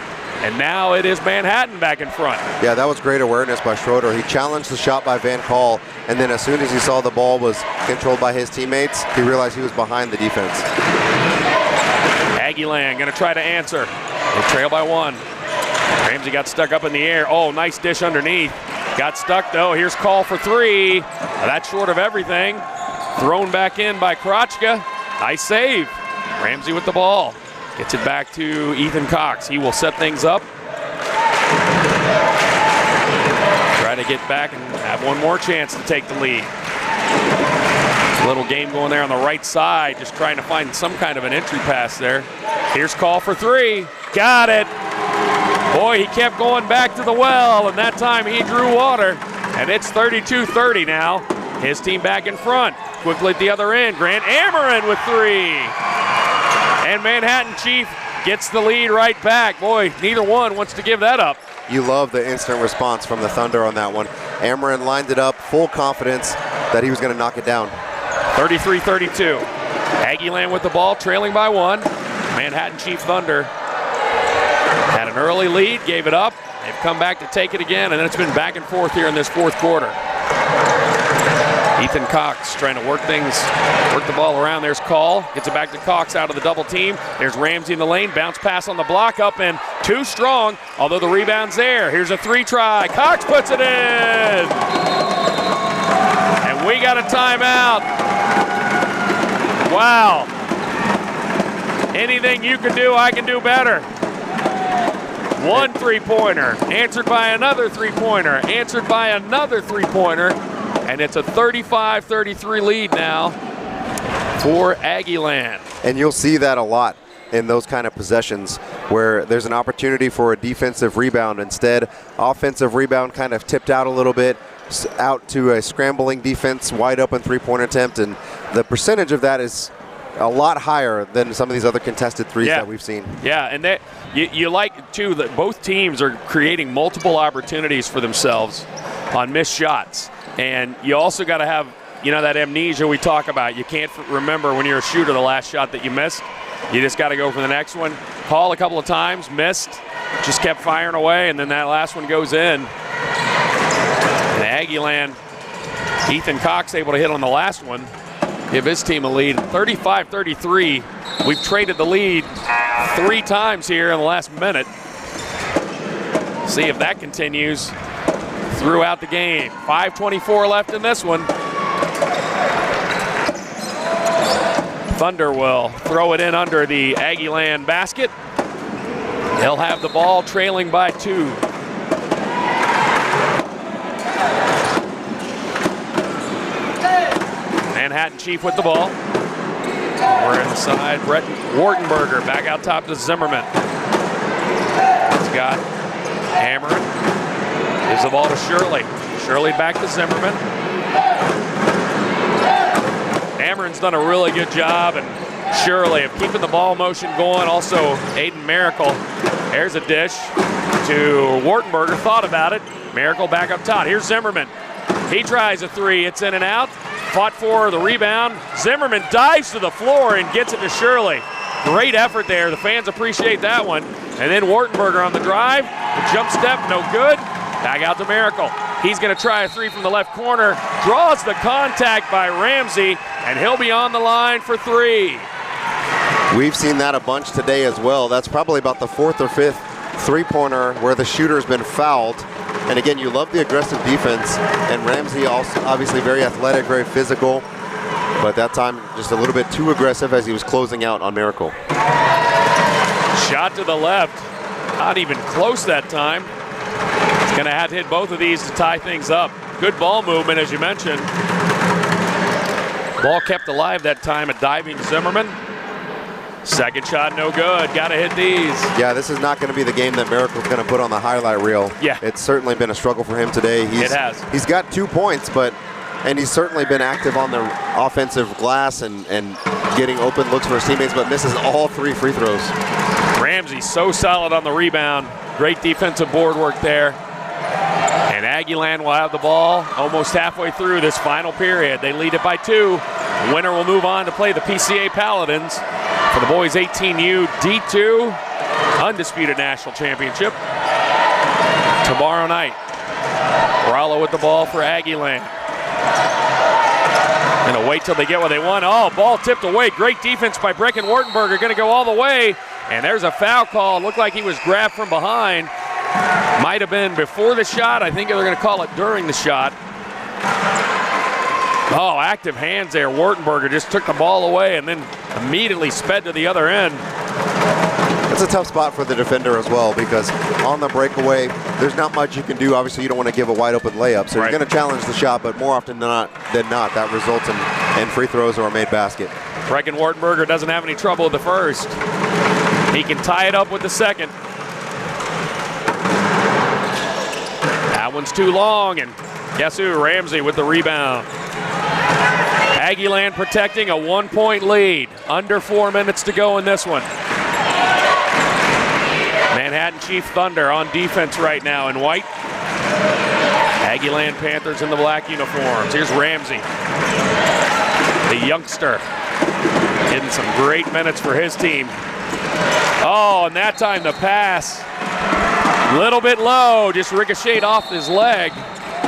S2: And now it is Manhattan back in front.
S1: Yeah, that was great awareness by Schroeder. He challenged the shot by Van Call, and then as soon as he saw the ball was controlled by his teammates, he realized he was behind the defense.
S2: Aggieland going to try to answer. They trail by 1. Ramsey got stuck up in the air. Oh, nice dish underneath. Got stuck, though. Here's Call for 3. That's short of everything. Thrown back in by Krotchka. Nice save. Ramsey with the ball. Gets it back to Ethan Cox. He will set things up. to get back and have one more chance to take the lead. Little game going there on the right side, just trying to find some kind of an entry pass there. Here's call for three. Got it. Boy, he kept going back to the well, and that time he drew water. And it's 32-30 now. His team back in front. Quickly at the other end, Grant Ameren with three. And Manhattan Chief gets the lead right back. Boy, neither one wants to give that up.
S1: You love the instant response from the Thunder on that one. Ameren lined it up, full confidence that he was going to knock it down.
S2: 33-32. Aggieland with the ball, trailing by one. Manhattan Chief Thunder had an early lead, gave it up. They've come back to take it again, and then it's been back and forth here in this fourth quarter. Ethan Cox trying to work the ball around. There's Call, gets it back to Cox out of the double team. There's Ramsey in the lane, bounce pass on the block, up and too strong, although the rebound's there. Here's a three try, Cox puts it in! And we got a timeout. Wow. Anything you can do, I can do better. One three-pointer, answered by another three-pointer, answered by another three-pointer, and it's a 35-33 lead now for Aggieland.
S1: And you'll see that a lot in those kind of possessions where there's an opportunity for a defensive rebound. Instead, offensive rebound kind of tipped out a little bit, out to a scrambling defense, wide open three-point attempt, and the percentage of that is a lot higher than some of these other contested threes that we've seen.
S2: Yeah, and that you like, too, that both teams are creating multiple opportunities for themselves on missed shots. And you also got to have, that amnesia we talk about. You can't remember when you're a shooter the last shot that you missed. You just got to go for the next one. Call a couple of times, missed, just kept firing away, and then that last one goes in. And Aggieland, Ethan Cox able to hit on the last one, give his team a lead, 35-33. We've traded the lead 3 times here in the last minute. See if that continues throughout the game. 5:24 left in this one. Thunder will throw it in under the Aggieland basket. They'll have the ball trailing by 2. Manhattan Chief with the ball. We're inside. Brett Wartenberger back out top to Zimmerman. He's got Ameren. Gives the ball to Shirley. Shirley back to Zimmerman. Ameren's done a really good job, and Shirley of keeping the ball motion going. Also, Aiden Miracle. There's a dish to Wartenberger. Thought about it. Miracle back up top. Here's Zimmerman. He tries a three. It's in and out. Fought for the rebound. Zimmerman dives to the floor and gets it to Shirley. Great effort there. The fans appreciate that one. And then Wartenberger on the drive. The jump step, no good. Back out to Miracle. He's going to try a three from the left corner. Draws the contact by Ramsey, and he'll be on the line for 3.
S1: We've seen that a bunch today as well. That's probably about the 4th or 5th three-pointer where the shooter's been fouled. And again, you love the aggressive defense, and Ramsey also obviously very athletic, very physical, but that time just a little bit too aggressive as he was closing out on Miracle.
S2: Shot to the left, not even close that time. He's going to have to hit both of these to tie things up. Good ball movement, as you mentioned. Ball kept alive that time, a diving Zimmerman. Second shot, no good. Got to hit these.
S1: Yeah, this is not going to be the game that Miracle's going to put on the highlight reel.
S2: Yeah.
S1: It's certainly been a struggle for him today.
S2: It has.
S1: He's got 2 points, and he's certainly been active on the offensive glass and getting open looks for his teammates, but misses all 3 free throws.
S2: Ramsey so solid on the rebound. Great defensive board work there. And Aggieland will have the ball almost halfway through this final period. They lead it by 2. The winner will move on to play the PCA Paladins for the boys 18U D2 undisputed national championship tomorrow night. Rallo with the ball for Aggieland. Gonna wait till they get what they want. Oh, ball tipped away. Great defense by Brecken Wartenberger. Gonna go all the way. And there's a foul call. Looked like he was grabbed from behind. Might have been before the shot. I think they're gonna call it during the shot. Oh, active hands there. Wartenberger just took the ball away and then immediately sped to the other end.
S1: It's a tough spot for the defender as well, because on the breakaway, there's not much you can do. Obviously, you don't want to give a wide open layup, so you're going to challenge the shot, but more often than not, that results in free throws or a made basket.
S2: Brecken Wartenberger doesn't have any trouble with the first. He can tie it up with the second. That one's too long, and guess who? Ramsey with the rebound. Aggieland protecting a 1-point lead. Under 4 minutes to go in this one. Manhattan Chief Thunder on defense right now in white. Aggieland Panthers in the black uniforms. Here's Ramsey, the youngster, getting some great minutes for his team. Oh, and that time the pass, little bit low, just ricocheted off his leg.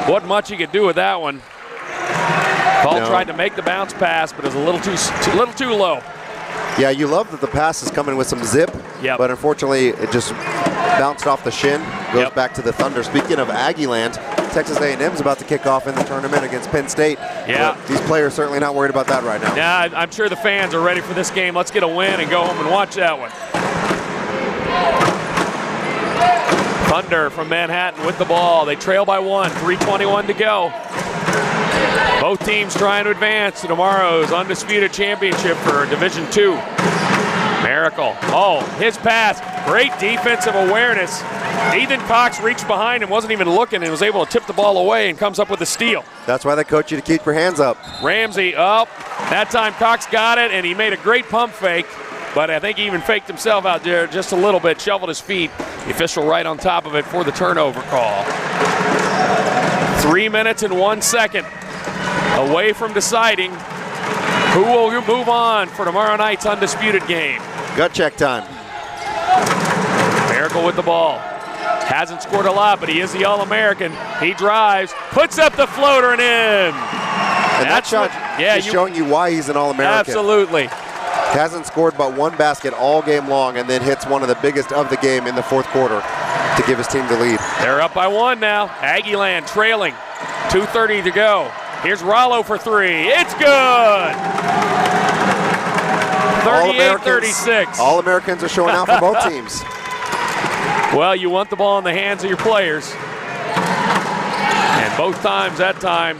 S2: Wasn't much he could do with that one. Paul tried to make the bounce pass, but it was a little too low.
S1: Yeah, you love that the pass is coming with some zip, but unfortunately it just bounced off the shin, goes back to the Thunder. Speaking of Aggieland, Texas A&M's about to kick off in the tournament against Penn State.
S2: Yeah.
S1: But these players certainly not worried about that right now.
S2: Yeah, I'm sure the fans are ready for this game. Let's get a win and go home and watch that one. Thunder from Manhattan with the ball. They trail by 1, 3:21 to go. Both teams trying to advance to tomorrow's undisputed championship for Division II. Miracle. Oh, his pass. Great defensive awareness. Ethan Cox reached behind and wasn't even looking and was able to tip the ball away and comes up with a steal.
S1: That's why they coach you to keep your hands up.
S2: Ramsey up. That time Cox got it, and he made a great pump fake, but I think he even faked himself out there just a little bit, shoveled his feet. The official right on top of it for the turnover call. 3 minutes and 1 second away from deciding who will move on for tomorrow night's undisputed game.
S1: Gut check time.
S2: Miracle with the ball. Hasn't scored a lot, but he is the All-American. He drives, puts up the floater and in.
S1: And that shot is showing you why he's an All-American.
S2: Absolutely.
S1: Hasn't scored but one basket all game long, and then hits one of the biggest of the game in the fourth quarter to give his team the lead.
S2: They're up by 1 now. Aggieland trailing. 2:30 to go. Here's Rollo for 3. It's good. 38-36.
S1: All-Americans are showing out for both teams.
S2: Well, you want the ball in the hands of your players. And both times that time,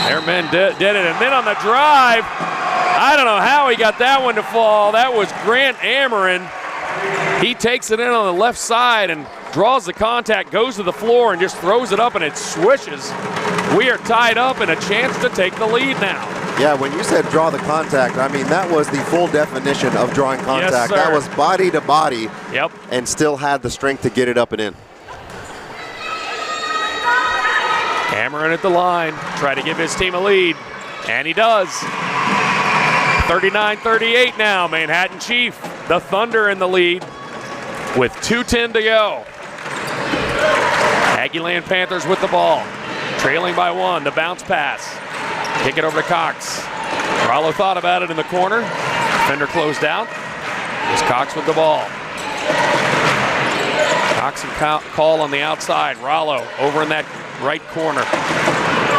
S2: their men did it. And then on the drive, I don't know how he got that one to fall. That was Grant Ameren. He takes it in on the left side and draws the contact, goes to the floor and just throws it up and it swishes. We are tied up and a chance to take the lead now.
S1: Yeah, when you said draw the contact, I mean, that was the full definition of drawing contact.
S2: Yes, sir.
S1: That was body to body.
S2: Yep.
S1: And still had the strength to get it up and in.
S2: Ameren at the line, try to give his team a lead, and he does. 39-38 now, Manhattan Chief. The Thunder in the lead with 2:10 to go. Aggieland Panthers with the ball, trailing by 1. The bounce pass. Kick it over to Cox. Rollo thought about it in the corner. Defender closed out. Here's Cox with the ball. Cox and Call on the outside. Rollo over in that right corner.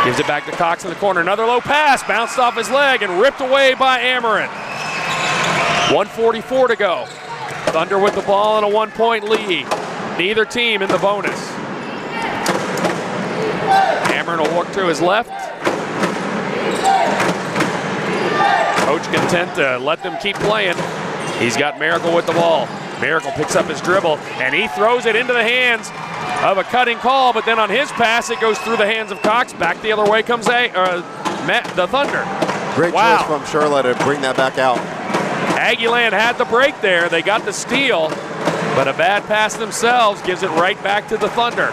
S2: Gives it back to Cox in the corner. Another low pass. Bounced off his leg and ripped away by Ameren. 1:44 to go. Thunder with the ball and a 1-point lead. Neither team in the bonus. Ameren will work to his left. Coach content to let them keep playing. He's got Miracle with the ball. Miracle picks up his dribble, and he throws it into the hands of a cutting Call, but then on his pass, it goes through the hands of Cox. Back the other way comes the Thunder.
S1: Great choice from Charlotte to bring that back out.
S2: Aggieland had the break there. They got the steal, but a bad pass themselves gives it right back to the Thunder.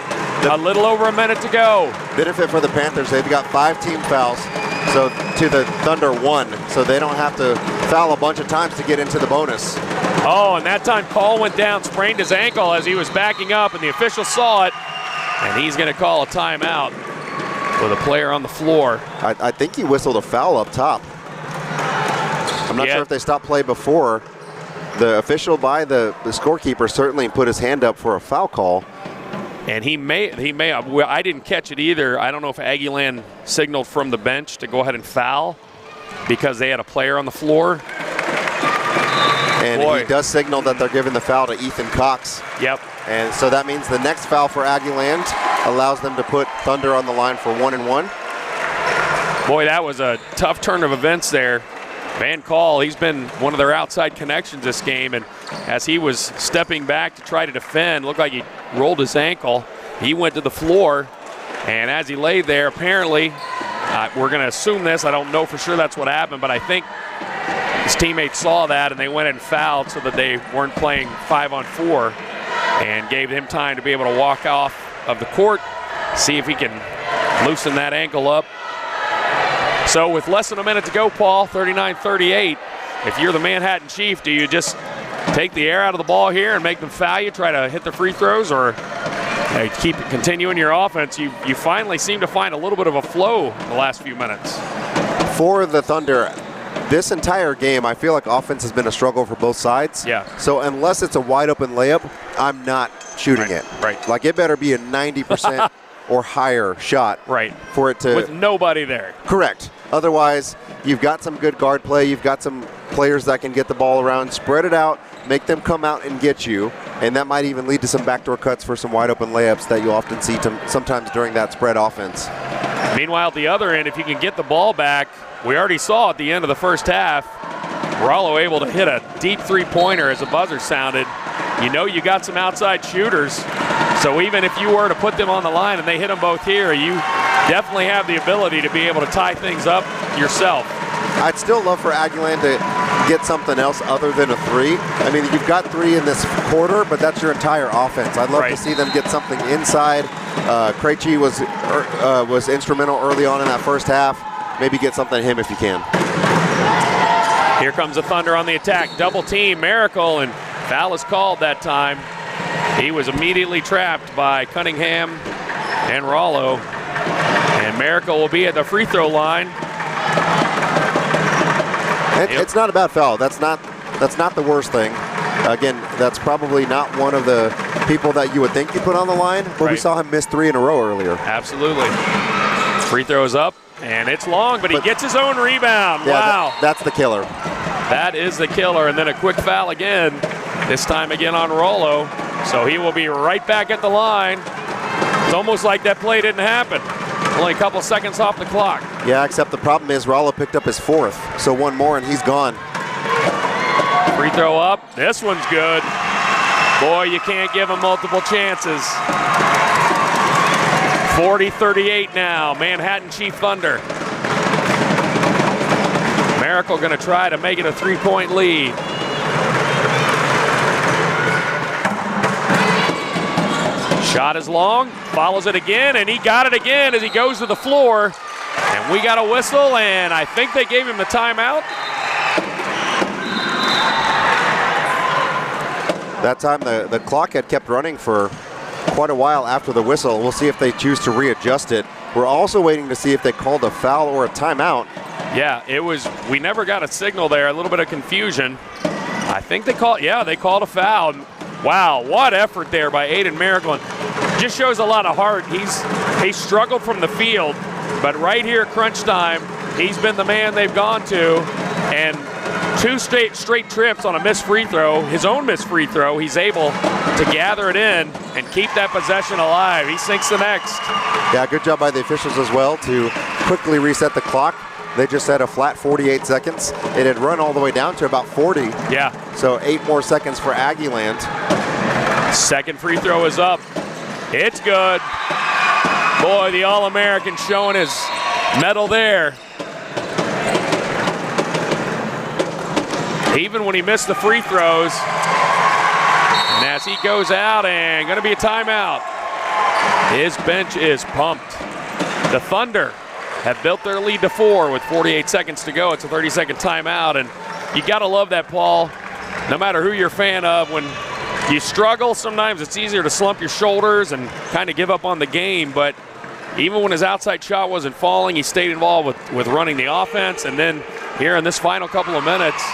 S2: A little over a minute to go.
S1: Benefit for the Panthers, they've got 5 team fouls, so to the Thunder 1, so they don't have to foul a bunch of times to get into the bonus.
S2: Oh, and that time Call went down, sprained his ankle as he was backing up, and the official saw it, and he's going to call a timeout with a player on the floor.
S1: I think he whistled a foul up top. I'm not sure if they stopped play before. The official by the scorekeeper certainly put his hand up for a foul call.
S2: And he may have, well, I didn't catch it either. I don't know if Aggieland signaled from the bench to go ahead and foul because they had a player on the floor.
S1: And he does signal that they're giving the foul to Ethan Cox.
S2: Yep.
S1: And so that means the next foul for Aggieland allows them to put Thunder on the line for 1-1.
S2: Boy, that was a tough turn of events there. Van Call, he's been one of their outside connections this game, and as he was stepping back to try to defend, looked like he rolled his ankle. He went to the floor, and as he lay there, apparently, we're going to assume this, I don't know for sure that's what happened, but I think his teammates saw that and they went and fouled so that they weren't playing 5-on-4 and gave him time to be able to walk off of the court, see if he can loosen that ankle up. So with less than a minute to go, Paul, 39-38, if you're the Manhattan Chief, do you just take the air out of the ball here and make them foul you, try to hit the free throws, or keep continuing your offense? You finally seem to find a little bit of a flow in the last few minutes.
S1: For the Thunder, this entire game, I feel like offense has been a struggle for both sides.
S2: Yeah.
S1: So unless it's a wide open layup, I'm not shooting it.
S2: Right.
S1: Like it better be a 90% or higher shot.
S2: Right.
S1: For it to.
S2: With nobody there.
S1: Correct. Otherwise, you've got some good guard play. You've got some players that can get the ball around, spread it out, make them come out and get you. And that might even lead to some backdoor cuts for some wide open layups that you often see sometimes during that spread offense.
S2: Meanwhile, at the other end, if you can get the ball back, we already saw at the end of the first half, Rollo able to hit a deep three-pointer as the buzzer sounded. You know you got some outside shooters, so even if you were to put them on the line and they hit them both here, you definitely have the ability to be able to tie things up yourself.
S1: I'd still love for Aggieland to get something else other than a three. I mean, you've got three in this quarter, but that's your entire offense. I'd love to see them get something inside. Krejci was instrumental early on in that first half. Maybe get something to him if you can.
S2: Here comes the Thunder on the attack. Double team, Miracle, and foul is called that time. He was immediately trapped by Cunningham and Rollo. And Miracle will be at the free throw line.
S1: It's not a bad foul. That's not the worst thing. Again, that's probably not one of the people that you would think you put on the line, but we saw him miss 3 in a row earlier.
S2: Absolutely. Free throw is up, and it's long, but he gets his own rebound.
S1: Yeah,
S2: wow.
S1: That's the killer.
S2: That is the killer, and then a quick foul again, this time again on Rollo. So he will be right back at the line. It's almost like that play didn't happen. Only a couple seconds off the clock.
S1: Yeah, except the problem is Rollo picked up his 4th, so one more and he's gone.
S2: Free throw up. This one's good. Boy, you can't give him multiple chances. 40-38 now, Manhattan Chief Thunder. Miracle going to try to make it a 3-point lead. Shot is long, follows it again, and he got it again as he goes to the floor. And we got a whistle, and I think they gave him the timeout.
S1: That time the clock had kept running for quite a while after the whistle. We'll see if they choose to readjust it. We're also waiting to see if they called a foul or a timeout.
S2: Yeah, we never got a signal there, a little bit of confusion. I think they called a foul. Wow, what effort there by Aiden Miracle. Just shows a lot of heart. He struggled from the field, but right here, crunch time, he's been the man they've gone to, and 2 straight trips on a missed free throw, his own missed free throw, he's able to gather it in and keep that possession alive. He sinks the next.
S1: Yeah, good job by the officials as well to quickly reset the clock. They just had a flat 48 seconds. It had run all the way down to about 40.
S2: Yeah.
S1: So 8 more seconds for Aggieland.
S2: Second free throw is up. It's good. Boy, the All-American showing his medal there. Even when he missed the free throws. And as he goes out, and going to be a timeout. His bench is pumped. The Thunder have built their lead to 4 with 48 seconds to go. It's a 30-second timeout, and you got to love that, Paul. No matter who you're a fan of, when you struggle, sometimes it's easier to slump your shoulders and kind of give up on the game, but even when his outside shot wasn't falling, he stayed involved with running the offense, and then here in this final couple of minutes,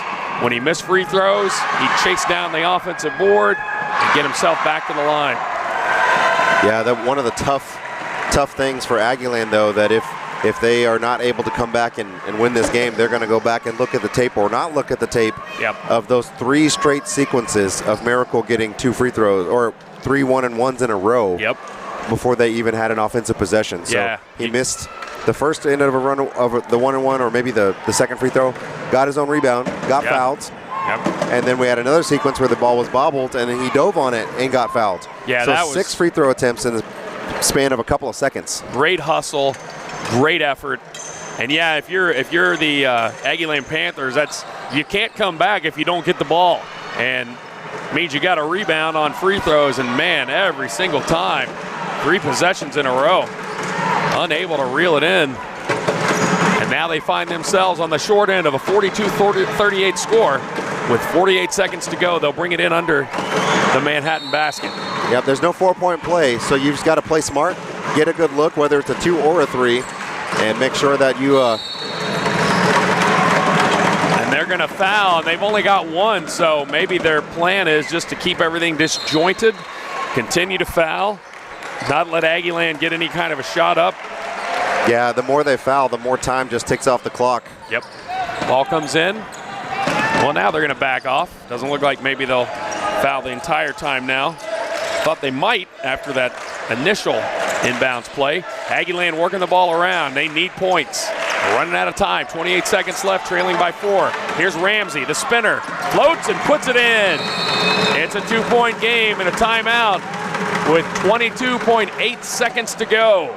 S2: when he missed free throws, he chased down the offensive board and get himself back to the line.
S1: Yeah, one of the tough things for Aggieland, though, that if if they are not able to come back and win this game, they're going to go back and look at the tape or not look at the tape of those 3 straight sequences of Miracle getting 2 free throws or 3 1-and-1s in a row before they even had an offensive possession. So he missed the first end of a run of the 1-and-1 or maybe the second free throw, got his own rebound, got fouled. And then we had another sequence where the ball was bobbled and then he dove on it and got fouled.
S2: Yeah,
S1: so
S2: that was
S1: 6 free throw attempts in the span of a couple of seconds.
S2: Great hustle, great effort. And yeah, if you're the Aggieland Panthers, you can't come back if you don't get the ball. And means you got a rebound on free throws, and man, every single time, 3 possessions in a row, unable to reel it in. And now they find themselves on the short end of a 42-38 score. With 48 seconds to go, they'll bring it in under the Manhattan basket.
S1: Yep, there's no 4-point play, so you've just got to play smart, get a good look, whether it's a 2 or a 3, and make sure that you
S2: and they're going to foul, and they've only got 1, so maybe their plan is just to keep everything disjointed, continue to foul, not let Aggieland get any kind of a shot up.
S1: Yeah, the more they foul, the more time just ticks off the clock.
S2: Yep. Ball comes in. Well, now they're going to back off. Doesn't look like maybe they'll foul the entire time now. Thought they might after that initial inbounds play. Aggieland working the ball around. They need points. They're running out of time. 28 seconds left, trailing by 4. Here's Ramsey, the spinner. Floats and puts it in. It's a 2-point game and a timeout with 22.8 seconds to go.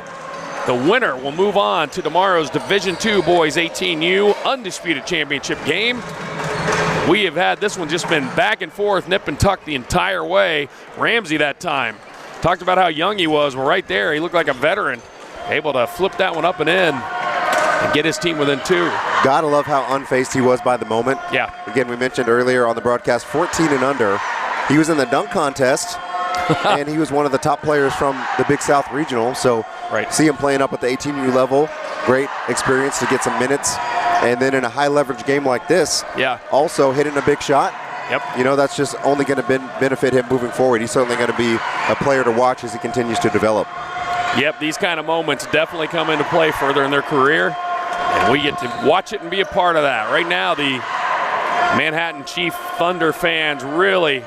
S2: The winner will move on to tomorrow's Division II Boys 18U Undisputed Championship game. We have had this one just been back and forth, nip and tuck the entire way. Ramsey that time. Talked about how young he was. Well, right there, he looked like a veteran. Able to flip that one up and in and get his team within 2.
S1: Gotta love how unfazed he was by the moment.
S2: Yeah.
S1: Again, we mentioned earlier on the broadcast, 14 and under. He was in the dunk contest, and he was one of the top players from the Big South Regional. So see him playing up at the 18U level. Great experience to get some minutes. And then in a high leverage game like this, also hitting a big shot. You know, that's just only going to benefit him moving forward. He's certainly going to be a player to watch as he continues to develop.
S2: Yep, these kind of moments definitely come into play further in their career. And we get to watch it and be a part of that. Right now, the Manhattan Chief Thunder fans really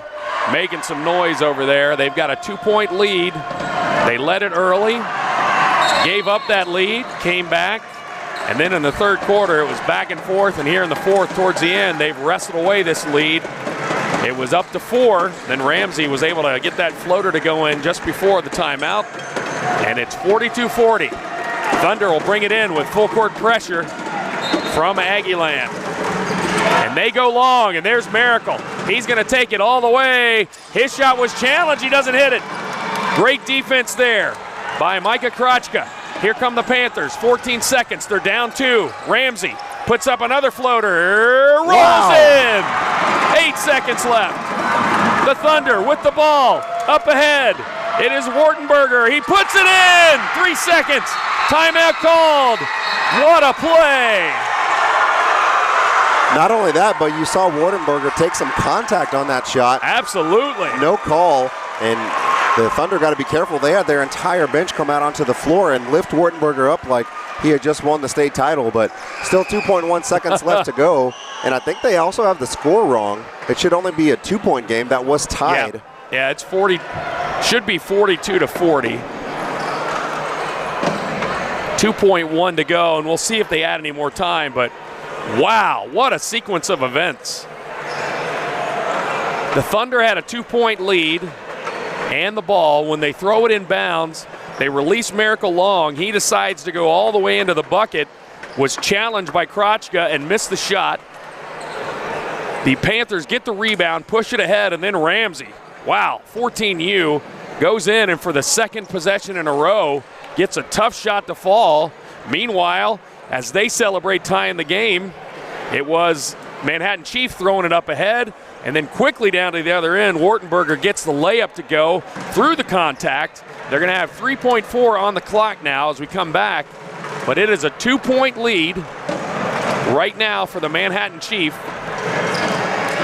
S2: making some noise over there. They've got a 2-point lead. They led it early, gave up that lead, came back. And then in the third quarter, it was back and forth. And here in the fourth, towards the end, they've wrestled away this lead. It was up to 4. Then Ramsey was able to get that floater to go in just before the timeout. And it's 42-40. Thunder will bring it in with full court pressure from Aggieland. And they go long, and there's Miracle. He's going to take it all the way. His shot was challenged. He doesn't hit it. Great defense there by Micah Krochka. Here come the Panthers, 14 seconds, they're down 2. Ramsey puts up another floater, rolls in. 8 seconds left. The Thunder with the ball, up ahead. It is Wartenberger, he puts it in. 3 seconds, timeout called. What a play.
S1: Not only that, but you saw Wartenberger take some contact on that shot.
S2: Absolutely.
S1: No call, and the Thunder got to be careful. They had their entire bench come out onto the floor and lift Wartenberger up like he had just won the state title, but still 2.1 seconds left to go. And I think they also have the score wrong. It should only be a 2-point game. That was tied.
S2: Yeah, it's 40, should be 42-40. 2.1 to go, and we'll see if they add any more time, but wow, what a sequence of events. The Thunder had a 2-point lead and the ball. When they throw it in bounds, they release Miracle long. He decides to go all the way into the bucket, was challenged by Krochka and missed the shot. The Panthers get the rebound, push it ahead, and then Ramsey, wow, 14U, goes in and for the second possession in a row, gets a tough shot to fall. Meanwhile, as they celebrate tying the game, it was Manhattan Chief throwing it up ahead, and then quickly down to the other end, Wartenberger gets the layup to go through the contact. They're going to have 3.4 on the clock now as we come back, but it is a 2-point lead right now for the Manhattan Chief.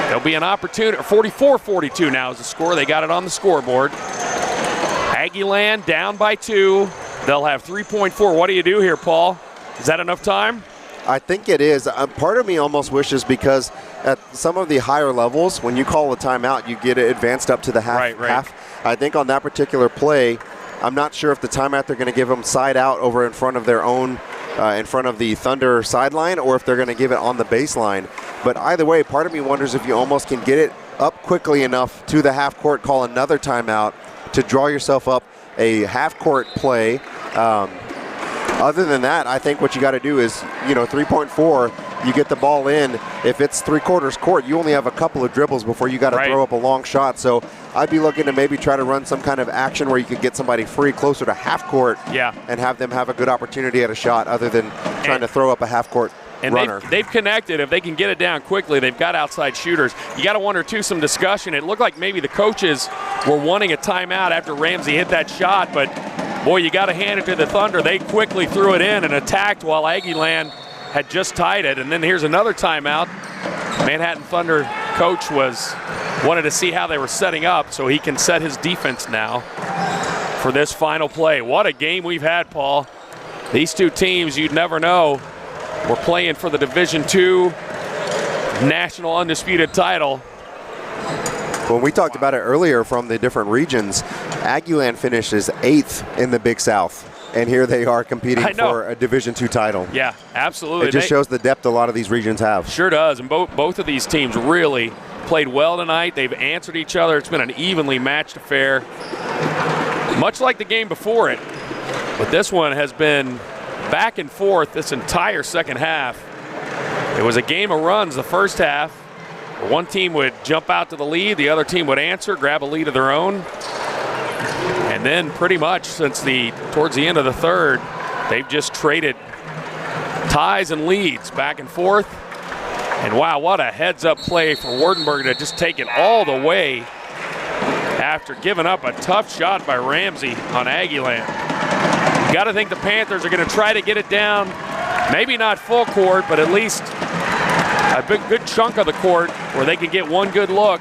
S2: There'll be an opportunity, 44-42 now is the score. They got it on the scoreboard. Aggieland down by 2. They'll have 3.4. What do you do here, Paul? Is that enough time?
S1: I think it is. Part of me almost wishes, because at some of the higher levels, when you call a timeout, you get it advanced up to the half. Half. I think on that particular play, I'm not sure if the timeout they're going to give them side out over in front of their own, in front of the Thunder sideline, or if they're going to give it on the baseline. But either way, part of me wonders if you almost can get it up quickly enough to the half court, call another timeout to draw yourself up a half court play. Other than that, I think what you got to do is, 3.4, you get the ball in. If it's 3/4 court, you only have a couple of dribbles before you got to throw up a long shot. So I'd be looking to maybe try to run some kind of action where you could get somebody free closer to half court and have them have a good opportunity at a shot, other than trying to throw up a half court runner.
S2: They've connected. If they can get it down quickly, they've got outside shooters. You got to wonder, too, some discussion. It looked like maybe the coaches were wanting a timeout after Ramsey hit that shot, but boy, you got to hand it to the Thunder. They quickly threw it in and attacked while Aggieland had just tied it. And then here's another timeout. Manhattan Thunder coach wanted to see how they were setting up so he can set his defense now for this final play. What a game we've had, Paul. These two teams, you'd never know, were playing for the Division II national undisputed title.
S1: When we talked about it earlier from the different regions, Aggieland finishes 8th in the Big South, and here they are competing for a Division II title.
S2: Yeah, absolutely.
S1: It just shows the depth a lot of these regions have.
S2: Sure does, and both of these teams really played well tonight. They've answered each other. It's been an evenly matched affair, much like the game before it. But this one has been back and forth this entire second half. It was a game of runs the first half. One team would jump out to the lead, the other team would answer, grab a lead of their own. And then pretty much towards the end of the third, they've just traded ties and leads back and forth. And wow, what a heads-up play for Wardenberg to just take it all the way after giving up a tough shot by Ramsey on Aggieland. You got to think the Panthers are going to try to get it down, maybe not full court, but at least a good chunk of the court where they can get one good look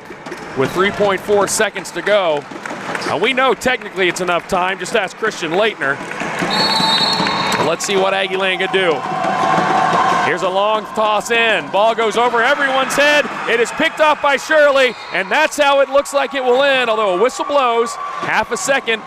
S2: with 3.4 seconds to go. And we know technically it's enough time. Just ask Christian Leitner. But let's see what Aggieland can do. Here's a long toss in. Ball goes over everyone's head. It is picked up by Shirley, and that's how it looks like it will end, although a whistle blows. Half a second.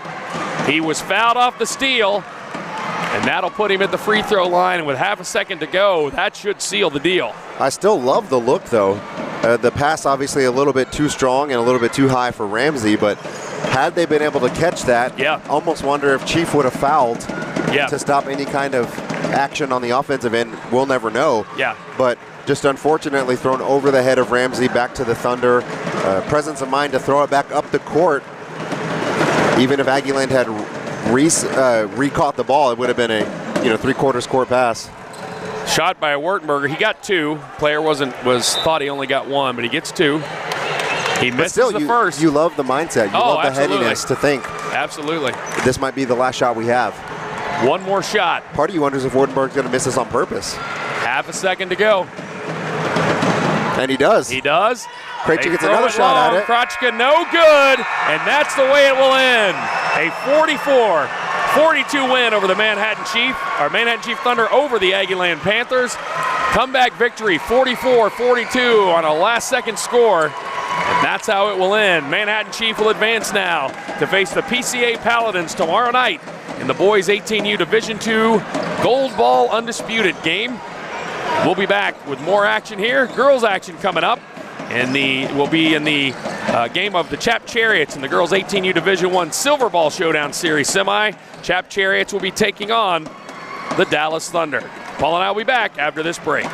S2: He was fouled off the steal, and that'll put him at the free throw line. And with half a second to go, that should seal the deal. I
S1: still love the look, though. The pass obviously a little bit too strong and a little bit too high for Ramsey, but had they been able to catch that, almost wonder if Chief would have fouled to stop any kind of action on the offensive end. We'll never know. But just unfortunately thrown over the head of Ramsey back to the Thunder. Presence of mind to throw it back up the court. Even if Aggieland had re-caught the ball, it would have been a 3/4 court pass.
S2: Shot by Wertenberger. He got two. Player thought he only got one, but he gets two. He misses the first.
S1: You love the mindset. You love the headiness to think.
S2: Absolutely.
S1: This might be the last shot we have.
S2: One more shot.
S1: Part of you wonders if Wardenberg's going to miss this on purpose.
S2: Half a second to go.
S1: And he does.
S2: He does.
S1: Krejci gets another shot at it.
S2: Krotchka, no good. And that's the way it will end. A 44-42 win over the Manhattan Chief Thunder over the Aggieland Panthers. Comeback victory, 44-42 on a last-second score. And that's how it will end. Manhattan Chief will advance now to face the PCA Paladins tomorrow night in the boys 18U Division II Gold Ball Undisputed game. We'll be back with more action here. Girls action coming up. We'll be in the game of the Chap Chariots in the girls 18U Division I Silver Ball Showdown Series semi. Chap Chariots will be taking on the Dallas Thunder. Paul and I will be back after this break.